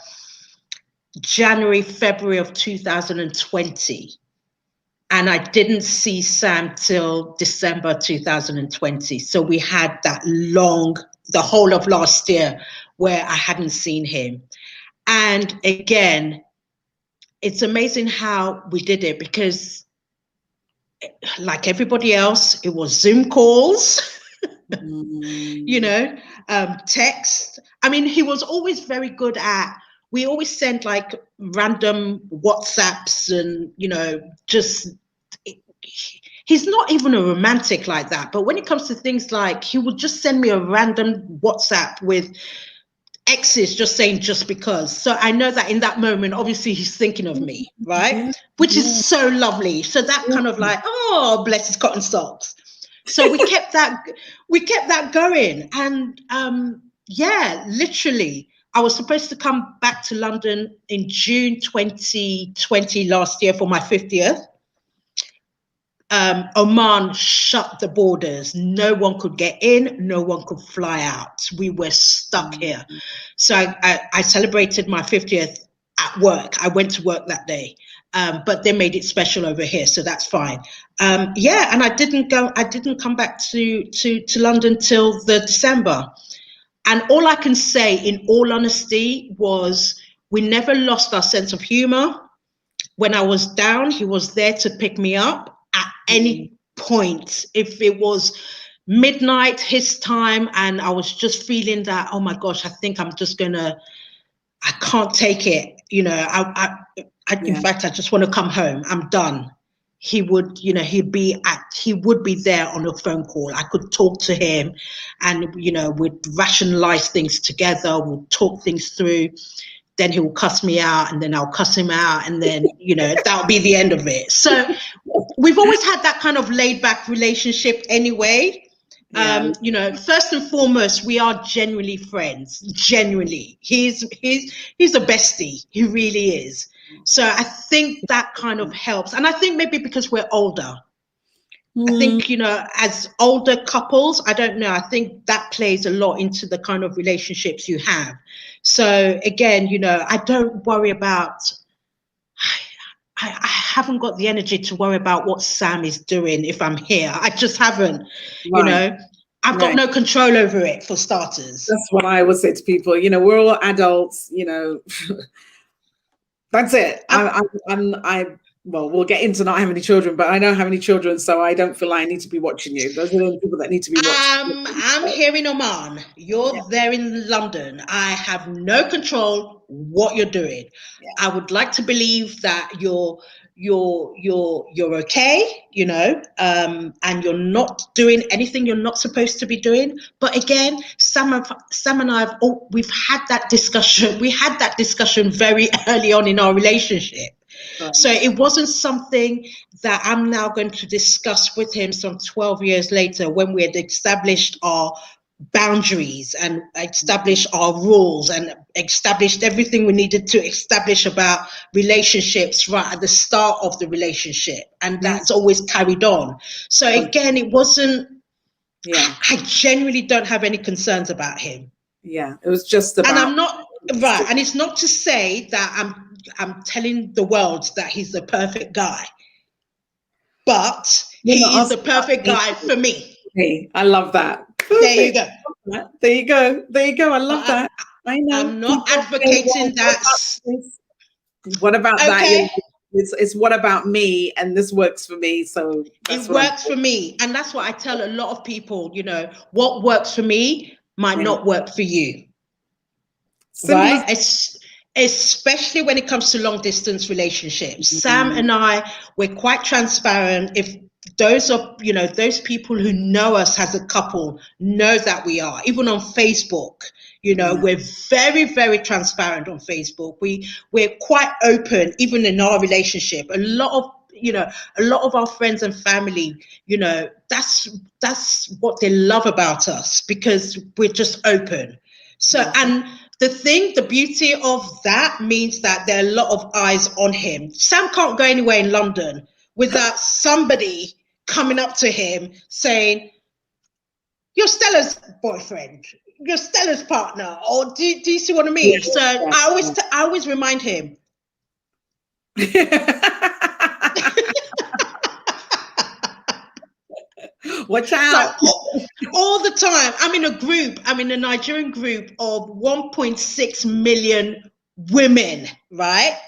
January, February of 2020. And I didn't see Sam till December 2020. So we had that the whole of last year where I hadn't seen him. And again, it's amazing how we did it, because like everybody else, it was Zoom calls, text. I mean, he was always very good at, we always sent like random WhatsApps and, he's not even a romantic like that. But when it comes to things like, he would just send me a random WhatsApp with exes just saying just because. So I know that in that moment, obviously he's thinking of me, right? Which is so lovely. So that kind of like, oh, bless his cotton socks. So we kept that going. And literally, I was supposed to come back to London in June 2020 last year for my 50th. Oman shut the borders. No one could get in, no one could fly out. We were stuck here. So I celebrated my 50th at work. I went to work that day. But they made it special over here, so that's fine. Yeah, and I didn't come back to London till the December. And all I can say, in all honesty, was we never lost our sense of humor. When I was down, he was there to pick me up at any point. If it was midnight his time and I was just feeling that, oh my gosh, I think I can't take it. In fact, I just want to come home. I'm done. He would, he'd be there on a phone call. I could talk to him and, we'd rationalize things together. We'll talk things through. Then he'll cuss me out and then I'll cuss him out. And then, that'll be the end of it. So we've always had that kind of laid back relationship anyway. First and foremost, we are genuinely friends. Genuinely. He's a bestie. He really is. So I think that kind of helps. And I think maybe because we're older, I think, as older couples, I don't know, I think that plays a lot into the kind of relationships you have. So again, I don't worry about, I haven't got the energy to worry about what Sam is doing if I'm here. I just haven't, I've got no control over it, for starters. That's what I always say to people, we're all adults, that's it. Well, we'll get into not having any children, but I don't have any children, so I don't feel like I need to be watching you. Those are the people that need to be watching. I'm here in Oman. You're there in London. I have no control what you're doing. Yeah. I would like to believe that you're okay, and you're not doing anything you're not supposed to be doing. But again, Sam and I we've had that discussion. We had that discussion very early on in our relationship. Right. So it wasn't something that I'm now going to discuss with him some 12 years later, when we had established our boundaries and established our rules and established everything we needed to establish about relationships right at the start of the relationship. And that's always carried on. So again, it wasn't, I genuinely don't have any concerns about him. Yeah, it was just about. And I'm not, right, and it's not to say that I'm telling the world that he's the perfect guy, but he is the perfect guy for me. Hey, I love that. Perfect. There you go. There you go. There you go. I love that. I know. I'm not advocating that. What about that? It's what about me, and this works for me. So it works for me, and that's what I tell a lot of people. What works for me might not work for you. Right? Especially when it comes to long distance relationships. Sam and I, we're quite transparent. If those people who know us as a couple know that we are, even on Facebook, we're very, very transparent on Facebook. We're quite open, even in our relationship. A lot of our friends and family, that's what they love about us, because we're just open. So, and the beauty of that means that there are a lot of eyes on him. Sam can't go anywhere in London without somebody coming up to him saying, "You're Stella's boyfriend, you're Stella's partner," or do you see what I mean? Yeah, so I always remind him. Watch out. So, all the time. I'm in a Nigerian group of 1.6 million women, right?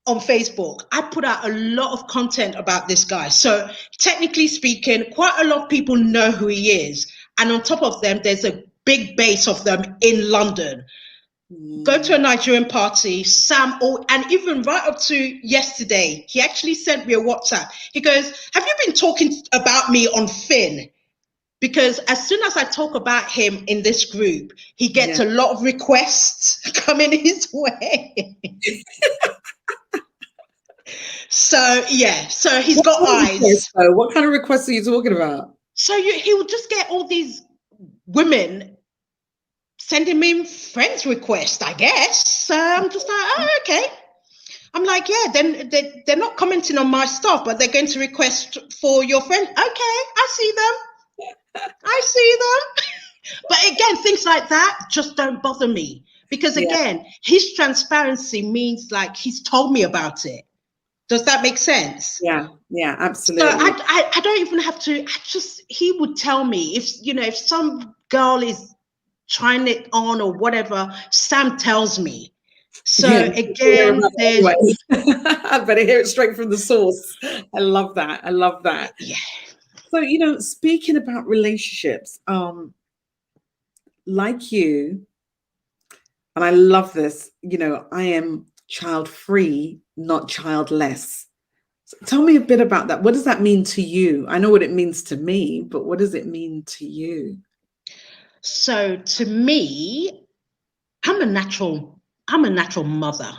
On Facebook. I put out a lot of content about this guy. So technically speaking, quite a lot of people know who he is. And on top of them, there's a big base of them in London. Go to a Nigerian party, Sam, and even right up to yesterday, he actually sent me a WhatsApp. He goes, "Have you been talking about me on Finn?" Because as soon as I talk about him in this group, he gets a lot of requests coming his way. So he's got eyes. What kind of requests are you talking about? So he will just get all these women sending me friends requests, I guess. So I'm just like, oh, okay. I'm like, yeah, then they're not commenting on my stuff, but they're going to request for your friend. Okay, I see them. I see them. But again, things like that just don't bother me because Yeah, again, his transparency means like he's told me about it. Does that make sense? yeah, yeah, So absolutely. I don't even have to. He would tell me if some girl is trying it on or whatever. Sam tells me. Yeah, So we'll hear again, about there's it anyway. I better hear it straight from the source. I love that. I love that. yeah. So, speaking about relationships, like you, and I love this, I am child free, not childless. So tell me a bit about that. What does that mean to you? I know what it means to me, but what does it mean to you? So to me, I'm a natural. I'm a natural mother.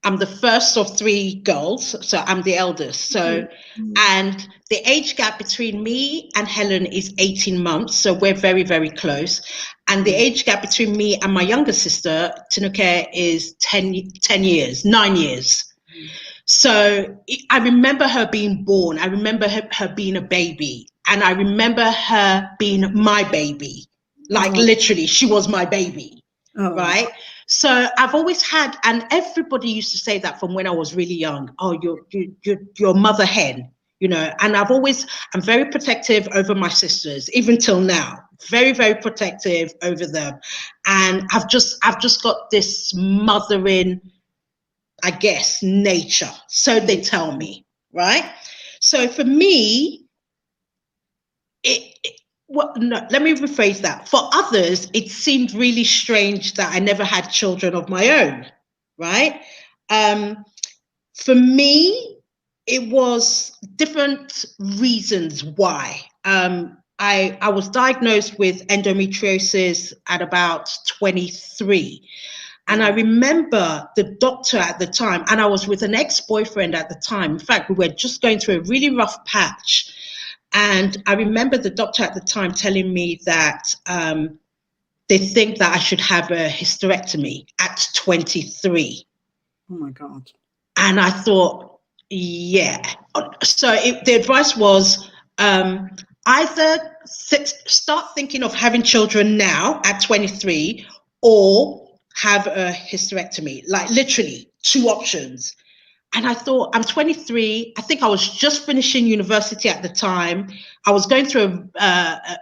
I'm the first of three girls, so I'm the eldest. So, Mhm. and the age gap between me and Helen is 18 months. So we're very, very close. And the Mm. age gap between me and my younger sister, Tinuke, is 10 years, 9 years. So I remember her being born. I remember her being a baby. And I remember her being my baby. Like Oh, literally, she was my baby, oh, right? So I've always had, and everybody used to say that from when I was really young. Oh, you're mother hen, And I'm very protective over my sisters, even till now. Very, very protective over them, and I've just got this mothering, I guess, nature. So they tell me, right? So for me, well, no, let me rephrase that. For others, it seemed really strange that I never had children of my own, right? Um, for me, it was different reasons why. I was diagnosed with endometriosis at about 23. And I remember the doctor at the time, and I was with an ex-boyfriend at the time. In fact, we were just going through a really rough patch. And I remember the doctor at the time telling me that they think that I should have a hysterectomy at 23. oh my God. And I thought, yeah. So the advice was either start thinking of having children now at 23 or have a hysterectomy, like literally two options. And I thought, I'm 23. I think I was just finishing university at the time. I was going through a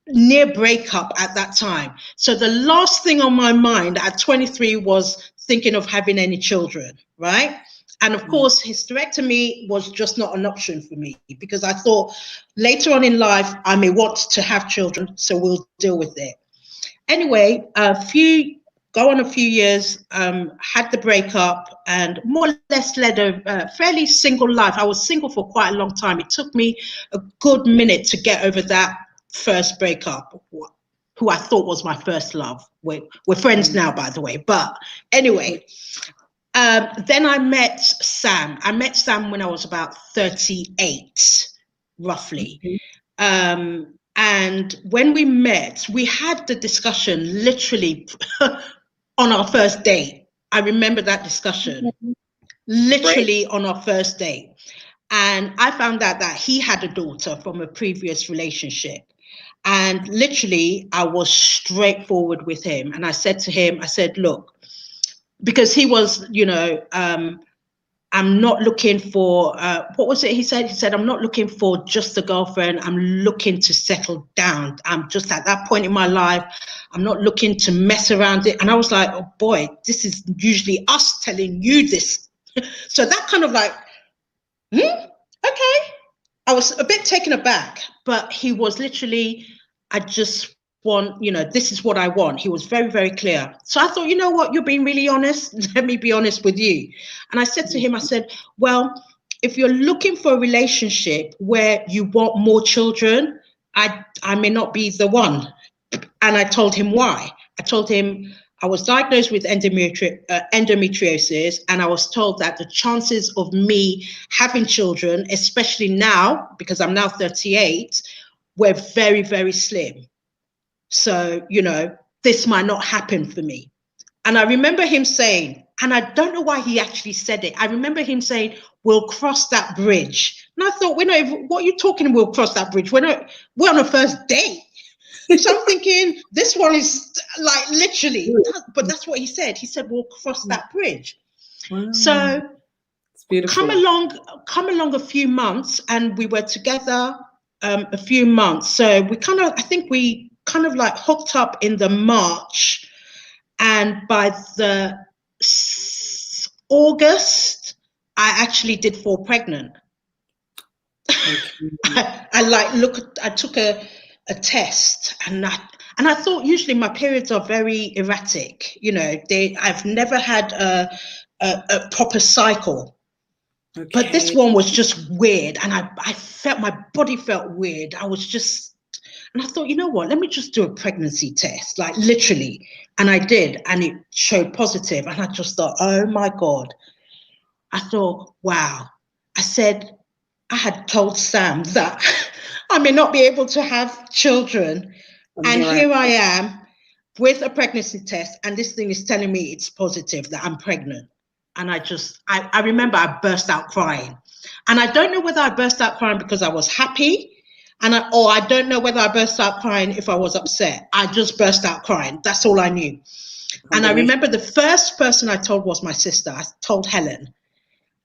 near breakup at that time. So the last thing on my mind at 23 was thinking of having any children, right? And of Mm. course, hysterectomy was just not an option for me because I thought later on in life, I may want to have children, so we'll deal with it. Anyway, a few years, had the breakup and more or less led a fairly single life. I was single for quite a long time. It took me a good minute to get over that first breakup, who I thought was my first love. We're friends now, by the way. But anyway, then I met Sam. I met Sam when I was about 38, roughly. And when we met, we had the discussion literally on our first date. I remember that discussion Great. literally on our first date. And I found out that he had a daughter from a previous relationship. And literally, I was straightforward with him. And I said to him, I said, look, because he was, I'm not looking for, what was it he said? He said, I'm not looking for just a girlfriend. I'm looking to settle down. I'm just at that point in my life. I'm not looking to mess around it. And I was like, oh boy, this is usually us telling you this. So that kind of like, okay. I was a bit taken aback, but he was literally, I just want, this is what I want. He was very, very clear. So I thought, you know what, you're being really honest. Let me be honest with you. And I said to him, I said, well, if you're looking for a relationship where you want more children, I may not be the one. And I told him why. I told him I was diagnosed with endometriosis, and I was told that the chances of me having children, especially now, because I'm now 38, were very, very slim. So, this might not happen for me. And I remember him saying, And I don't know why he actually said it. I remember him saying, we'll cross that bridge. And I thought, we're not even, what are you talking, we'll cross that bridge? We're on a first date. So I'm thinking, this one is like literally, but that's what he said. He said, we'll cross that bridge. Wow. So It's beautiful. come along a few months, and we were together a few months. So I think we kind of like hooked up in the March, and by the August, I actually did fall pregnant. Okay. I took a test, and I thought usually my periods are very erratic. I've never had a proper cycle. Okay. But this one was just weird, and I felt my body felt weird. And I thought, you know what? Let me just do a pregnancy test, like literally. And I did, and it showed positive. And I just thought, oh my God. I thought, wow. I said, I had told Sam that I may not be able to have children. And here I am with a pregnancy test, and this thing is telling me it's positive, that I'm pregnant. And I remember I burst out crying. And I don't know whether I burst out crying because I was happy, or I don't know whether I burst out crying if I was upset. I just burst out crying. That's all I knew. And I remember the first person I told was my sister. I told Helen.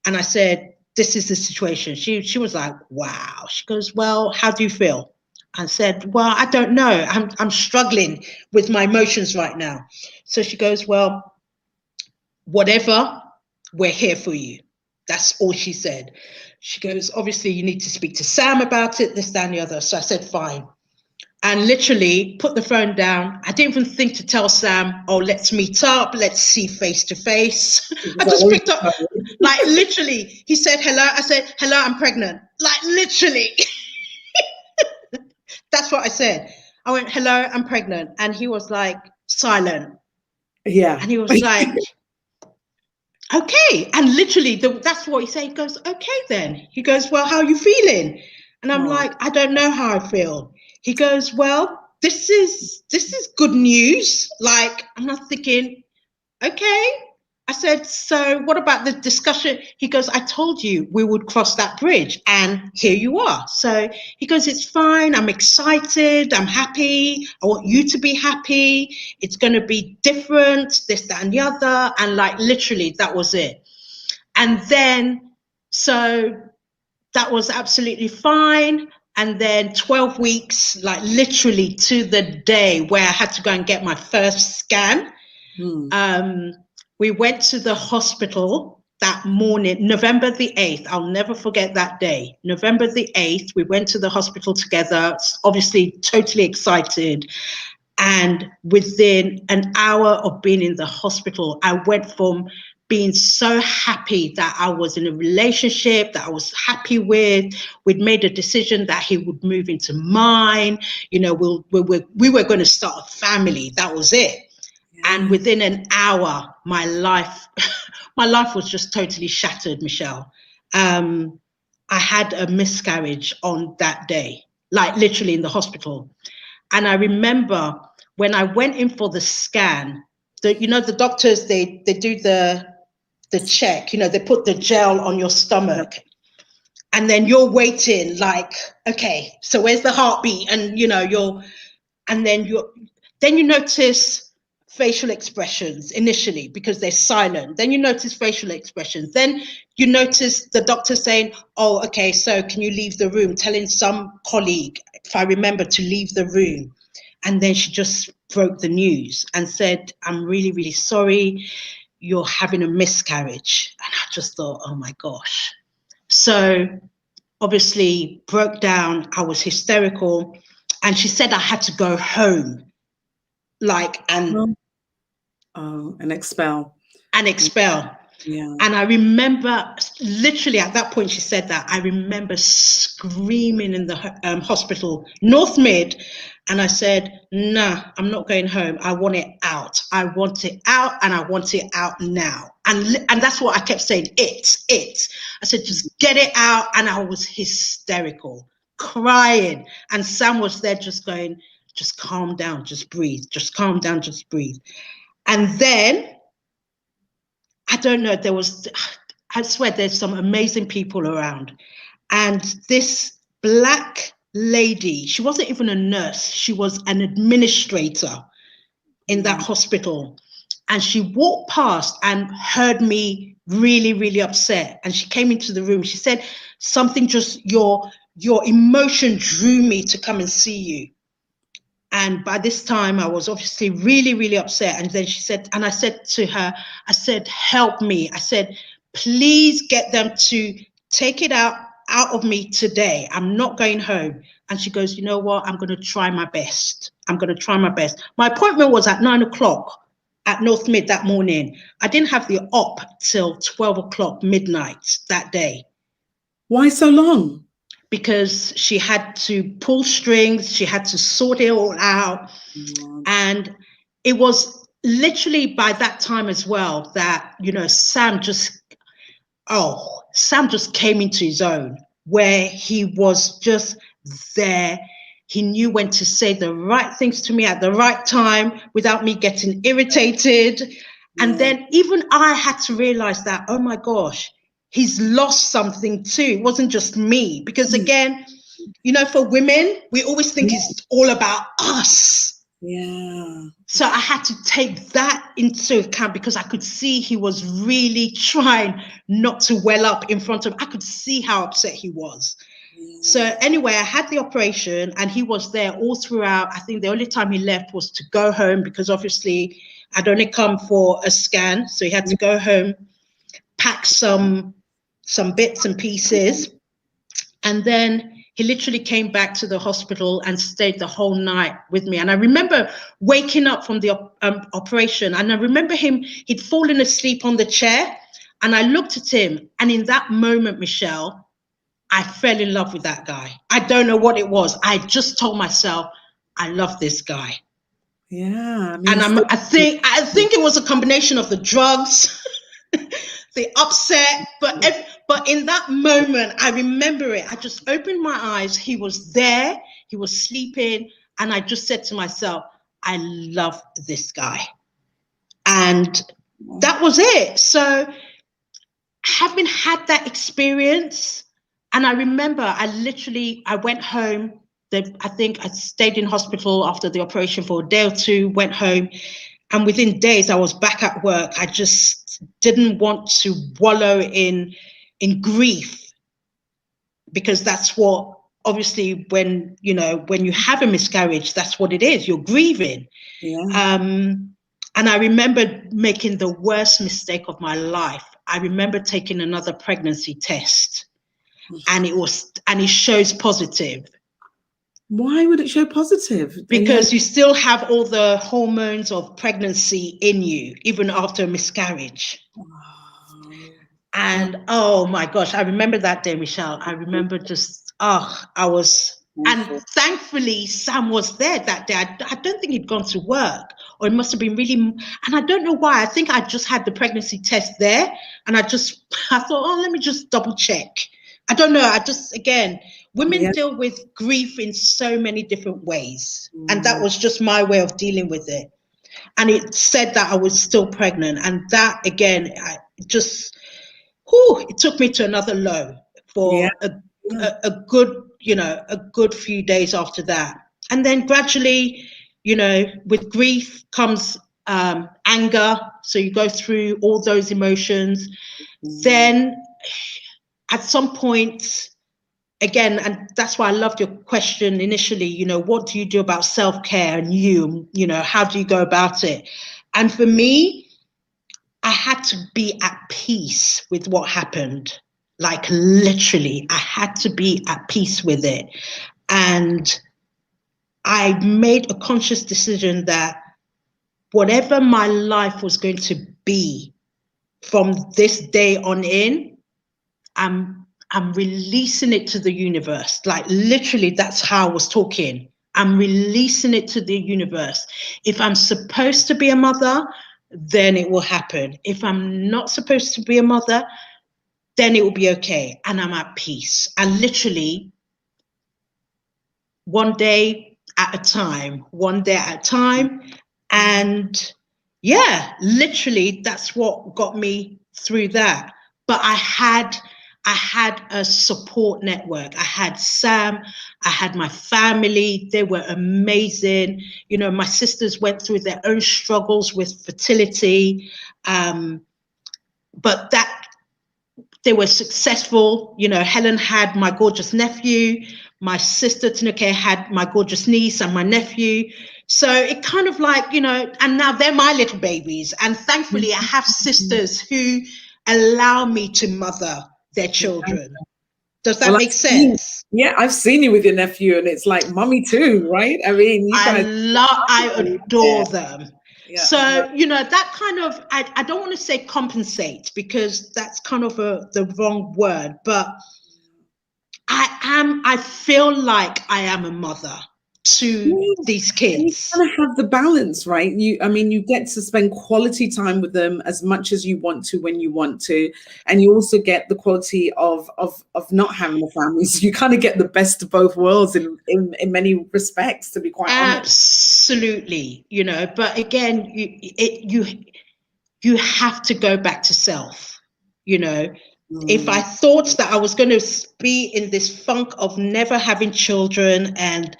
And I said, this is the situation. She was like, wow. She goes, well, how do you feel? I said, well, I don't know. I'm struggling with my emotions right now. So she goes, well, whatever, we're here for you. That's all she said. She goes, obviously, you need to speak to Sam about it, this, that, and the other. So I said, fine. And literally put the phone down. I didn't even think to tell Sam, oh, let's meet up. Let's see face to face. I just picked up, like literally, he said, hello. I said, hello, I'm pregnant. Like literally. That's what I said. I went, hello, I'm pregnant. And he was like silent. Yeah. And he was like, okay. And literally, that's what he said. He goes, okay, then. He goes, well, how are you feeling? And I'm like, I don't know how I feel. He goes, well, this is good news. Like, I'm not thinking, okay. I said, so what about the discussion? He goes, I told you we would cross that bridge, and here you are. So he goes, it's fine. I'm excited. I'm happy. I want you to be happy. It's going to be different, this, that, and the other. And like, literally, that was it. And then, so that was absolutely fine. And then 12 weeks, like literally to the day where I had to go and get my first scan. We went to the hospital that morning, November the 8th. I'll never forget that day. November the 8th, we went to the hospital together, obviously totally excited. And within an hour of being in the hospital, I went from being so happy that I was in a relationship that I was happy with. We'd made a decision that he would move into mine. We were going to start a family. That was it. And within an hour, my life was just totally shattered, Michelle. I had a miscarriage on that day, like literally in the hospital. And I remember when I went in for the scan, the doctors, they do the check, they put the gel on your stomach. And then you're waiting like, okay, so where's the heartbeat? And, then you notice facial expressions initially because they're silent. Then you notice facial expressions. Then you notice the doctor saying, oh, okay, so can you leave the room? Telling some colleague, if I remember, to leave the room. And then she just broke the news and said, I'm really, really sorry. You're having a miscarriage. And I just thought, oh my gosh. So obviously broke down. I was hysterical. And she said I had to go home. And expel. Yeah. And I remember literally at that point she said that, I remember screaming in the hospital, North Mid. And I said, no, I'm not going home. I want it out. I want it out, and I want it out now. And that's what I kept saying. I said, just get it out. And I was hysterical, crying. And Sam was there just going, just calm down, just breathe. Just calm down, just breathe. And then I don't know, I swear there's some amazing people around. And this Black lady, she wasn't even a nurse, she was an administrator in that hospital. And she walked past and heard me really, really upset. And she came into the room. She said, something just, your emotion drew me to come and see you. And by this time, I was obviously really, really upset. And then she said, and I said to her, I said, help me. I said, please get them to take it out of me today. I'm not going home. And she goes, you know what? I'm going to try my best. I'm going to try my best. My appointment was at 9 o'clock at North Mid that morning. I didn't have the op till 12 o'clock midnight that day. Why so long? Because she had to pull strings, she had to sort it all out. And it was literally by that time as well that, you know, Sam just came into his own, where he was just there. He knew when to say the right things to me at the right time without me getting irritated. And then even I had to realize that, oh my gosh, he's lost something too. It wasn't just me. Because again, you know, for women, we always think it's all about us. Yeah. So I had to take that into account because I could see he was really trying not to well up in front of, I could see how upset he was. So anyway, I had the operation and he was there all throughout. I think the only time he left was to go home because obviously I'd only come for a scan. So he had to go home, pack some bits and pieces. And then he literally came back to the hospital and stayed the whole night with me. And I remember waking up from the operation and I remember he'd fallen asleep on the chair and I looked at him. And in that moment, Michelle, I fell in love with that guy. I don't know what it was. I just told myself, I love this guy. Yeah. I mean, And I think it was a combination of the drugs, the upset, but in that moment, I remember it. I just opened my eyes. He was there. He was sleeping. And I just said to myself, I love this guy. And that was it. So having had that experience, and I remember I went home. I think I stayed in hospital after the operation for a day or two, went home. And within days, I was back at work. I just didn't want to wallow in grief, because that's what, obviously, when you have a miscarriage, that's what it is. You're grieving. Yeah. And I remember making the worst mistake of my life. I remember taking another pregnancy test, and it shows positive. Why would it show positive? Because you still have all the hormones of pregnancy in you, even after a miscarriage. And oh my gosh, I remember that day, Michelle. I remember and thankfully Sam was there that day. I don't think he'd gone to work, or it must have been really, and I don't know why. I think I just had the pregnancy test there, and I thought, oh, let me just double check. I don't know. Again, women deal with grief in so many different ways. And that was just my way of dealing with it. And it said that I was still pregnant. And that, again, it took me to another low for a good few days after that. And then gradually, with grief comes anger. So you go through all those emotions. Then at some point, again, and that's why I loved your question initially, what do you do about self-care, and how do you go about it? And for me, I had to be at peace with what happened. Like literally, I had to be at peace with it. And I made a conscious decision that whatever my life was going to be from this day on in, I'm releasing it to the universe. Like literally, that's how I was talking. I'm releasing it to the universe. If I'm supposed to be a mother, then it will happen. If I'm not supposed to be a mother, then it will be okay. And I'm at peace. And literally, one day at a time. And yeah, literally, that's what got me through that. But I had a support network. I had Sam, I had my family. They were amazing. You know, my sisters went through their own struggles with fertility, but that they were successful. You know, Helen had my gorgeous nephew. My sister Tinuke had my gorgeous niece and my nephew. So it kind of like, you know, and now they're my little babies. And thankfully, I have sisters who allow me to mother their children. Does that Well, make sense? I've seen you with your nephew, and it's like mommy too, right? I mean, you guys. I adore them. Yeah. So, you know, that kind of, I don't want to say compensate because that's kind of the wrong word, but I feel like I am a mother to these And you kids. kind of have the balance, right? You get to spend quality time with them as much as you want to when you want to, and you also get the quality of not having a family. So you kind of get the best of both worlds in many respects, to be quite honest. Absolutely, you know. But again, you have to go back to self, you know. If I thought that I was going to be in this funk of never having children and,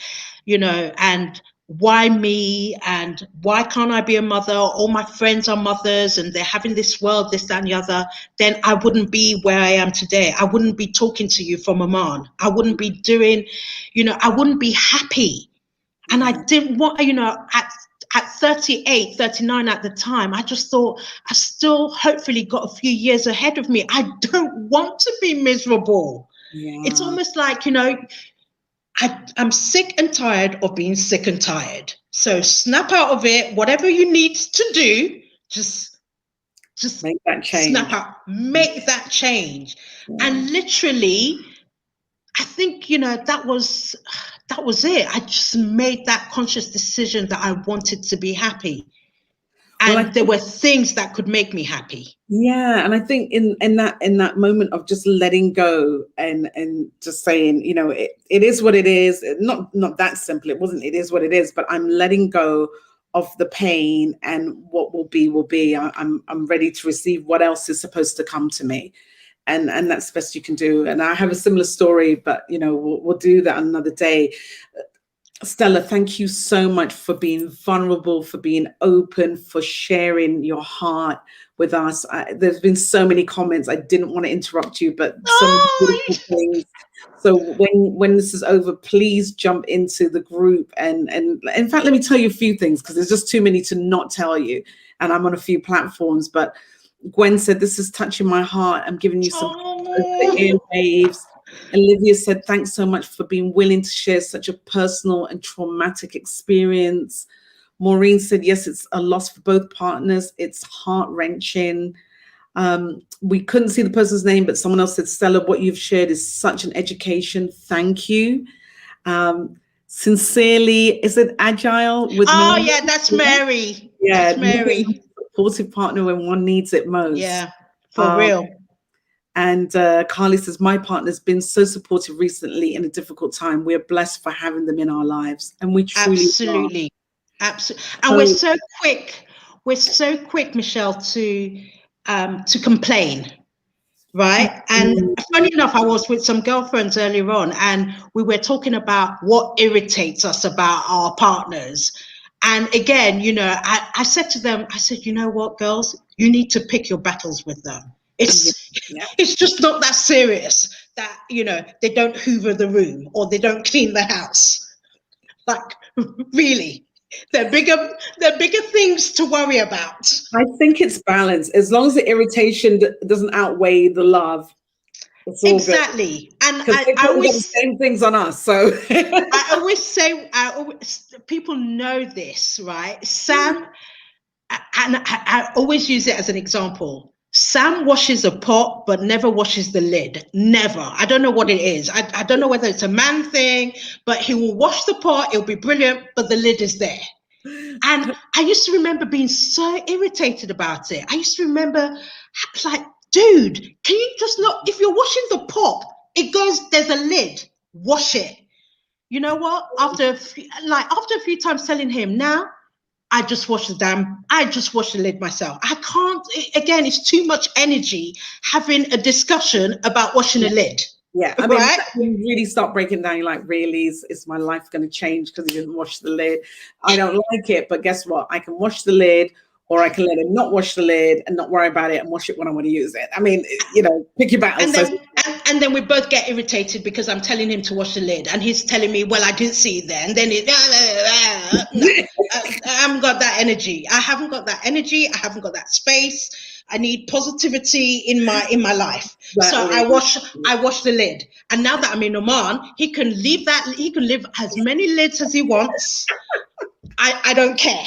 you know, and why me and why can't I be a mother? All my friends are mothers and they're having this world, this, that, and the other, then I wouldn't be where I am today. I wouldn't be talking to you from Oman. I wouldn't be doing, you know, I wouldn't be happy. And I didn't want, you know, at 38, 39 at the time, I just thought I still hopefully got a few years ahead of me. I don't want to be miserable. Yeah. It's almost like, you know, I'm sick and tired of being sick and tired. So snap out of it. Whatever you need to do, just make that change. Snap out, make that change. Yeah. And literally, I think, you know, that was it. I just made that conscious decision that I wanted to be happy. And there were things that could make me happy. Yeah. And I think in that moment of just letting go and just saying, you know, it is what it is. Not that simple. It wasn't, it is what it is, but I'm letting go of the pain, and what will be will be. I'm ready to receive what else is supposed to come to me. And that's the best you can do. And I have a similar story, but, you know, we'll do that another day. Stella, thank you so much for being vulnerable, for being open, for sharing your heart with us. There's been so many comments. I didn't want to interrupt you, but so many beautiful things. So when this is over, please jump into the group. And in fact, let me tell you a few things, because there's just too many to not tell you. And I'm on a few platforms, but Gwen said, this is touching my heart. I'm giving you some airwaves. Olivia said, thanks so much for being willing to share such a personal and traumatic experience. Maureen said, yes, it's a loss for both partners. It's heart-wrenching. We couldn't see the person's name, but someone else said, Stella, what you've shared is such an education. Thank you. Sincerely, is it Agile? Yeah, that's Mary. Yeah, that's Mary. Supportive partner when one needs it most. Yeah, for real. And Carly says, my partner's been so supportive recently in a difficult time. We're blessed for having them in our lives. And we truly Absolutely. Absolutely. And we're so quick, Michelle, to complain. Right. And funny enough, I was with some girlfriends earlier on, and we were talking about what irritates us about our partners. And again, you know, I said to them, I said, you know what, girls, you need to pick your battles with them. It's just not that serious that, you know, they don't hoover the room or they don't clean the house. Like, really, they're bigger things to worry about. I think it's balance. As long as the irritation doesn't outweigh the love, it's all exactly. Good. And I always get the same things on us. So I always say, people know this, right? Sam, and I always use it as an example. Sam washes a pot, but never washes the lid. Never. I don't know what it is. I don't know whether it's a man thing, but he will wash the pot. It'll be brilliant, but the lid is there. And I used to remember being so irritated about it. I used to remember, like, dude, can you just not, if you're washing the pot, it goes, there's a lid, wash it. You know what? After a few times telling him, now I just wash the lid myself. I can't, again, it's too much energy having a discussion about washing a lid. Yeah, I mean, Right? when you really start breaking down, you're like, really, is my life going to change because you didn't wash the lid? I don't like it, but guess what? I can wash the lid, or I can let him not wash the lid and not worry about it and wash it when I want to use it. I mean, pick your battles. And then we both get irritated because I'm telling him to wash the lid and he's telling me, well, I didn't see it there. And then no, I haven't got that energy. I haven't got that energy. I haven't got that space. I need positivity in my life. So I wash the lid. And now that I'm in Oman, he can leave as many lids as he wants. I don't care.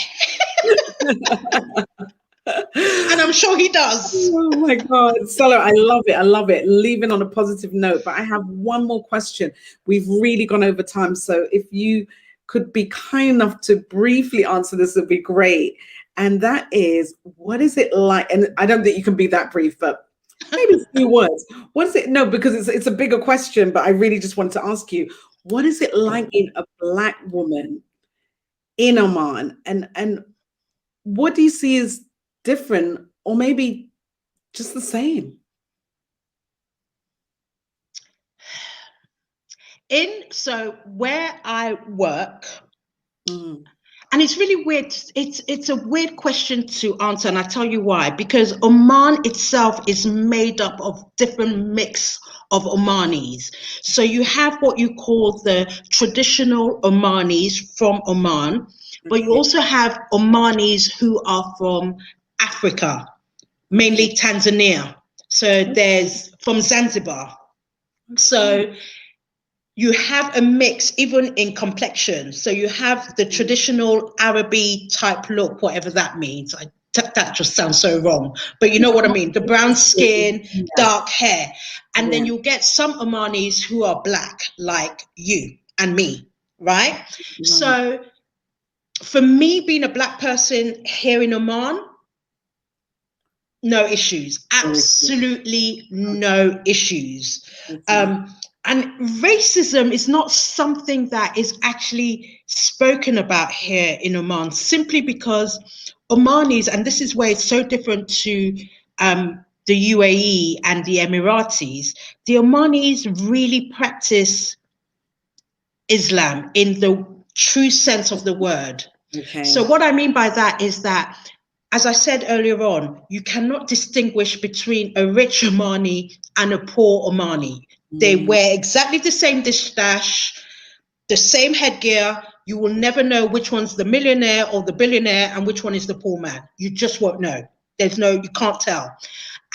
And I'm sure he does. Oh my God, Stella, I love it. I love it. Leaving on a positive note, but I have one more question. We've really gone over time. So if you could be kind enough to briefly answer this, would be great. And that is, what is it like? And I don't think you can be that brief, but maybe a few words. What is it? No, because it's a bigger question, but I really just wanted to ask you, what is it like being a Black woman in Oman? And what do you see as different, or maybe just the same? So where I work, and it's really weird. It's a weird question to answer, and I tell you why. Because Oman itself is made up of different mix of Omanis. So you have what you call the traditional Omanis from Oman, but you also have Omanis who are from Africa, mainly Tanzania. So there's from Zanzibar. So you have a mix even in complexion. So you have the traditional Arabic type look, whatever that means. That just sounds so wrong, but you know what I mean. The brown skin, dark hair. And then you'll get some Omanis who are Black, like you and me, right? So for me, being a Black person here in Oman, no issues, absolutely no issues. And racism is not something that is actually spoken about here in Oman, simply because Omanis, and this is where it's so different to the UAE and the Emiratis, the Omanis really practice Islam in the true sense of the word. So what I mean by that is that, as I said earlier on, you cannot distinguish between a rich Omani and a poor Omani. They wear exactly the same distache, the same headgear. You will never know which one's the millionaire or the billionaire and which one is the poor man. You just won't know. You can't tell.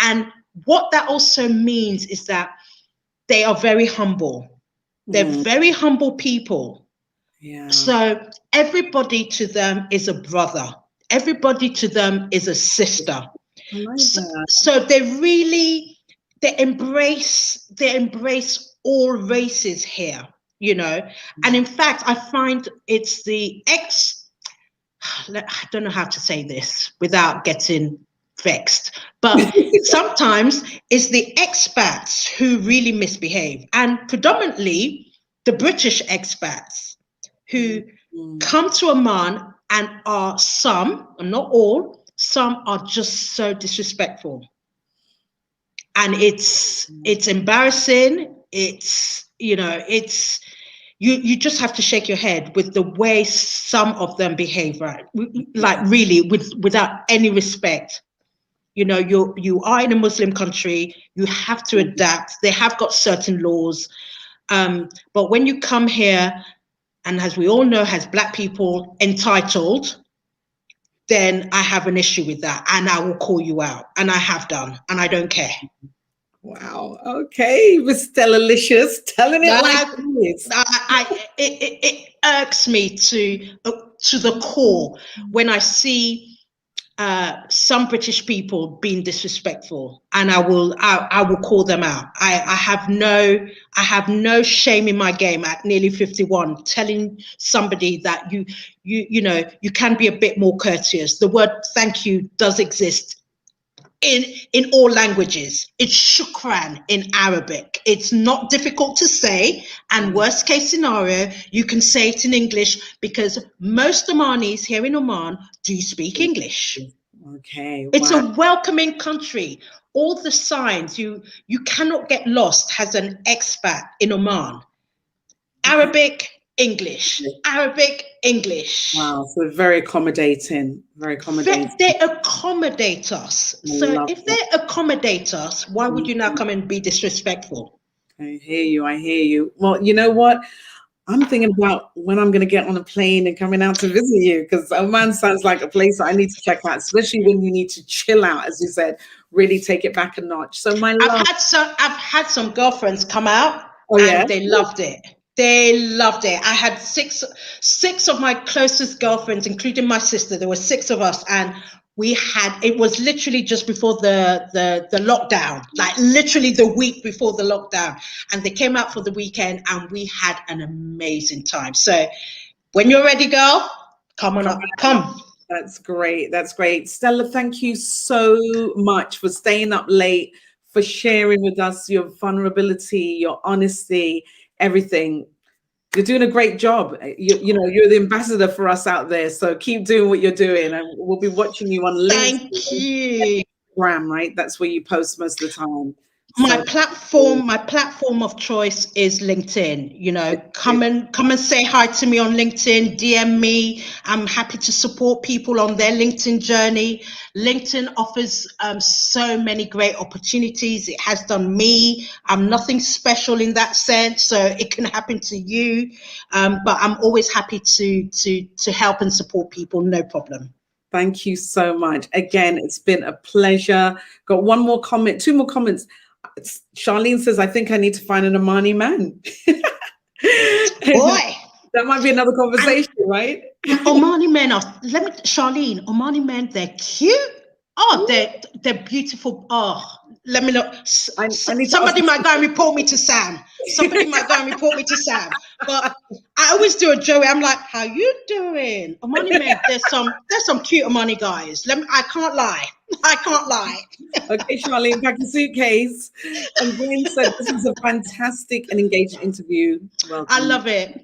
And what that also means is that they are very humble. They're very humble people. Yeah. So everybody to them is a brother. Everybody to them is a sister. So they embrace all races here, And in fact, I find it's I don't know how to say this without getting vexed, but sometimes it's the expats who really misbehave, and predominantly the British expats who come to Oman and some, and not all, some are just so disrespectful. And it's embarrassing. You just have to shake your head with the way some of them behave, right? Like really, without any respect. You are in a Muslim country. You have to adapt. They have got certain laws, but when you come here, and as we all know, as Black people, entitled, then I have an issue with that, and I will call you out, and I have done, and I don't care. Wow. Okay, Miss Stellalicious, telling it like it is. It irks me to the core when I see some British people being disrespectful, and I will call them out. I have no shame in my game at nearly 51, telling somebody that you can be a bit more courteous. The word thank you does exist in all languages. It's shukran in Arabic. It's not difficult to say, and worst case scenario, you can say it in English, because most Omanis here in Oman do speak English. Okay. It's Wow. a welcoming country. All the signs, you cannot get lost as an expat in Oman. Arabic, English, Arabic, English. Wow. So very accommodating. Very accommodating. They accommodate us. I So love if that. they accommodate us, why would you now come and be disrespectful? I hear you. I hear you. Well, you know what? I'm thinking about when I'm going to get on a plane and coming out to visit you, because Oman sounds like a place I need to check out, especially when you need to chill out, as you said, really take it back a notch. So my love. I've had some girlfriends come out, Oh yeah. and they loved it. They loved it. I had six of my closest girlfriends, including my sister. There were 6 of us, and it was literally just before the lockdown, like literally the week before the lockdown. And they came out for the weekend, and we had an amazing time. So when you're ready, girl, come on up. Come. That's great. That's great. Stella, thank you so much for staying up late, for sharing with us your vulnerability, your honesty, everything. You're doing a great job. You know, you're the ambassador for us out there. So keep doing what you're doing, and we'll be watching you on LinkedIn. Thank you. Right? That's where you post most of the time. My platform of choice is LinkedIn. You know, come and say hi to me on LinkedIn, DM me. I'm happy to support people on their LinkedIn journey. LinkedIn offers so many great opportunities. It has done me. I'm nothing special in that sense, so it can happen to you. But I'm always happy to help and support people. No problem. Thank you so much. Again, it's been a pleasure. Got one more comment, 2 more comments. Charlene says, I think I need to find an Omani man. Boy, that might be another conversation, right? And Omani men Charlene, Omani men, they're cute. Oh, they're beautiful. Oh, let me know. Somebody might go and report me to Sam. Somebody might go and report me to Sam. But I always do a joke. I'm like, how you doing? Omani men, there's some cute Omani guys. I can't lie. I can't lie. Okay, Charlene, pack your suitcase. And Gwen said, this was a fantastic and engaging interview. Welcome. I love it.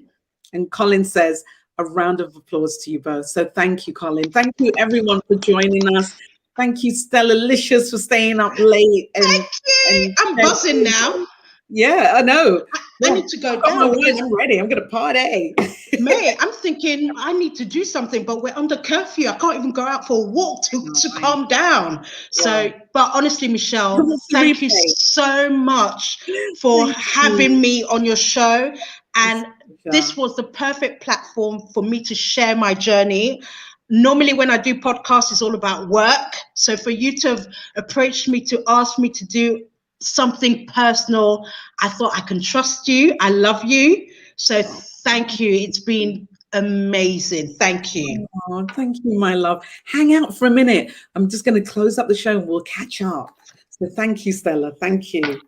And Colin says, a round of applause to you both. So thank you, Colin. Thank you, everyone, for joining us. Thank you, Stella Licious, for staying up late. Thank you. I'm buzzing now. Yeah, I know. I need to go down. I'm ready. I'm going to party. Mate, I'm thinking I need to do something, but we're under curfew. I can't even go out for a walk to calm down. So, but honestly, Michelle, thank you so much for having me on your show. And this was the perfect platform for me to share my journey. Normally, when I do podcasts, it's all about work. So for you to have approached me to ask me to do something personal, I thought I can trust you. I love you. So thank you. It's been amazing. Thank you. Oh, thank you, my love. Hang out for a minute. I'm just going to close up the show and we'll catch up. So thank you, Stella. Thank you.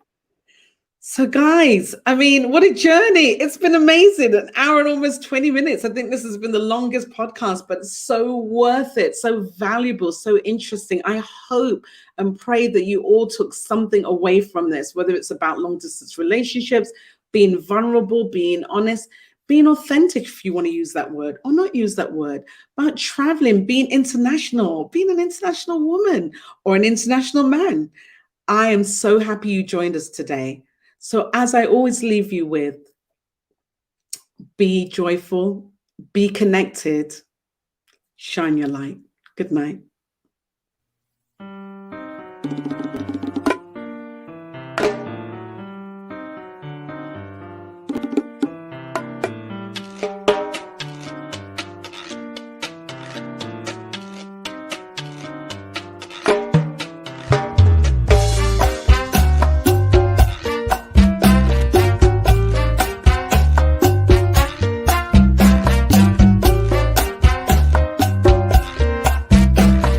So guys, I mean, what a journey. It's been amazing. An hour and almost 20 minutes. I think this has been the longest podcast, but so worth it, so valuable, so interesting. I hope and pray that you all took something away from this, whether it's about long distance relationships, being vulnerable, being honest, being authentic, if you want to use that word or not use that word, about traveling, being international, being an international woman or an international man. I am so happy you joined us today. So as I always leave you with, be joyful, be connected, shine your light. Good night.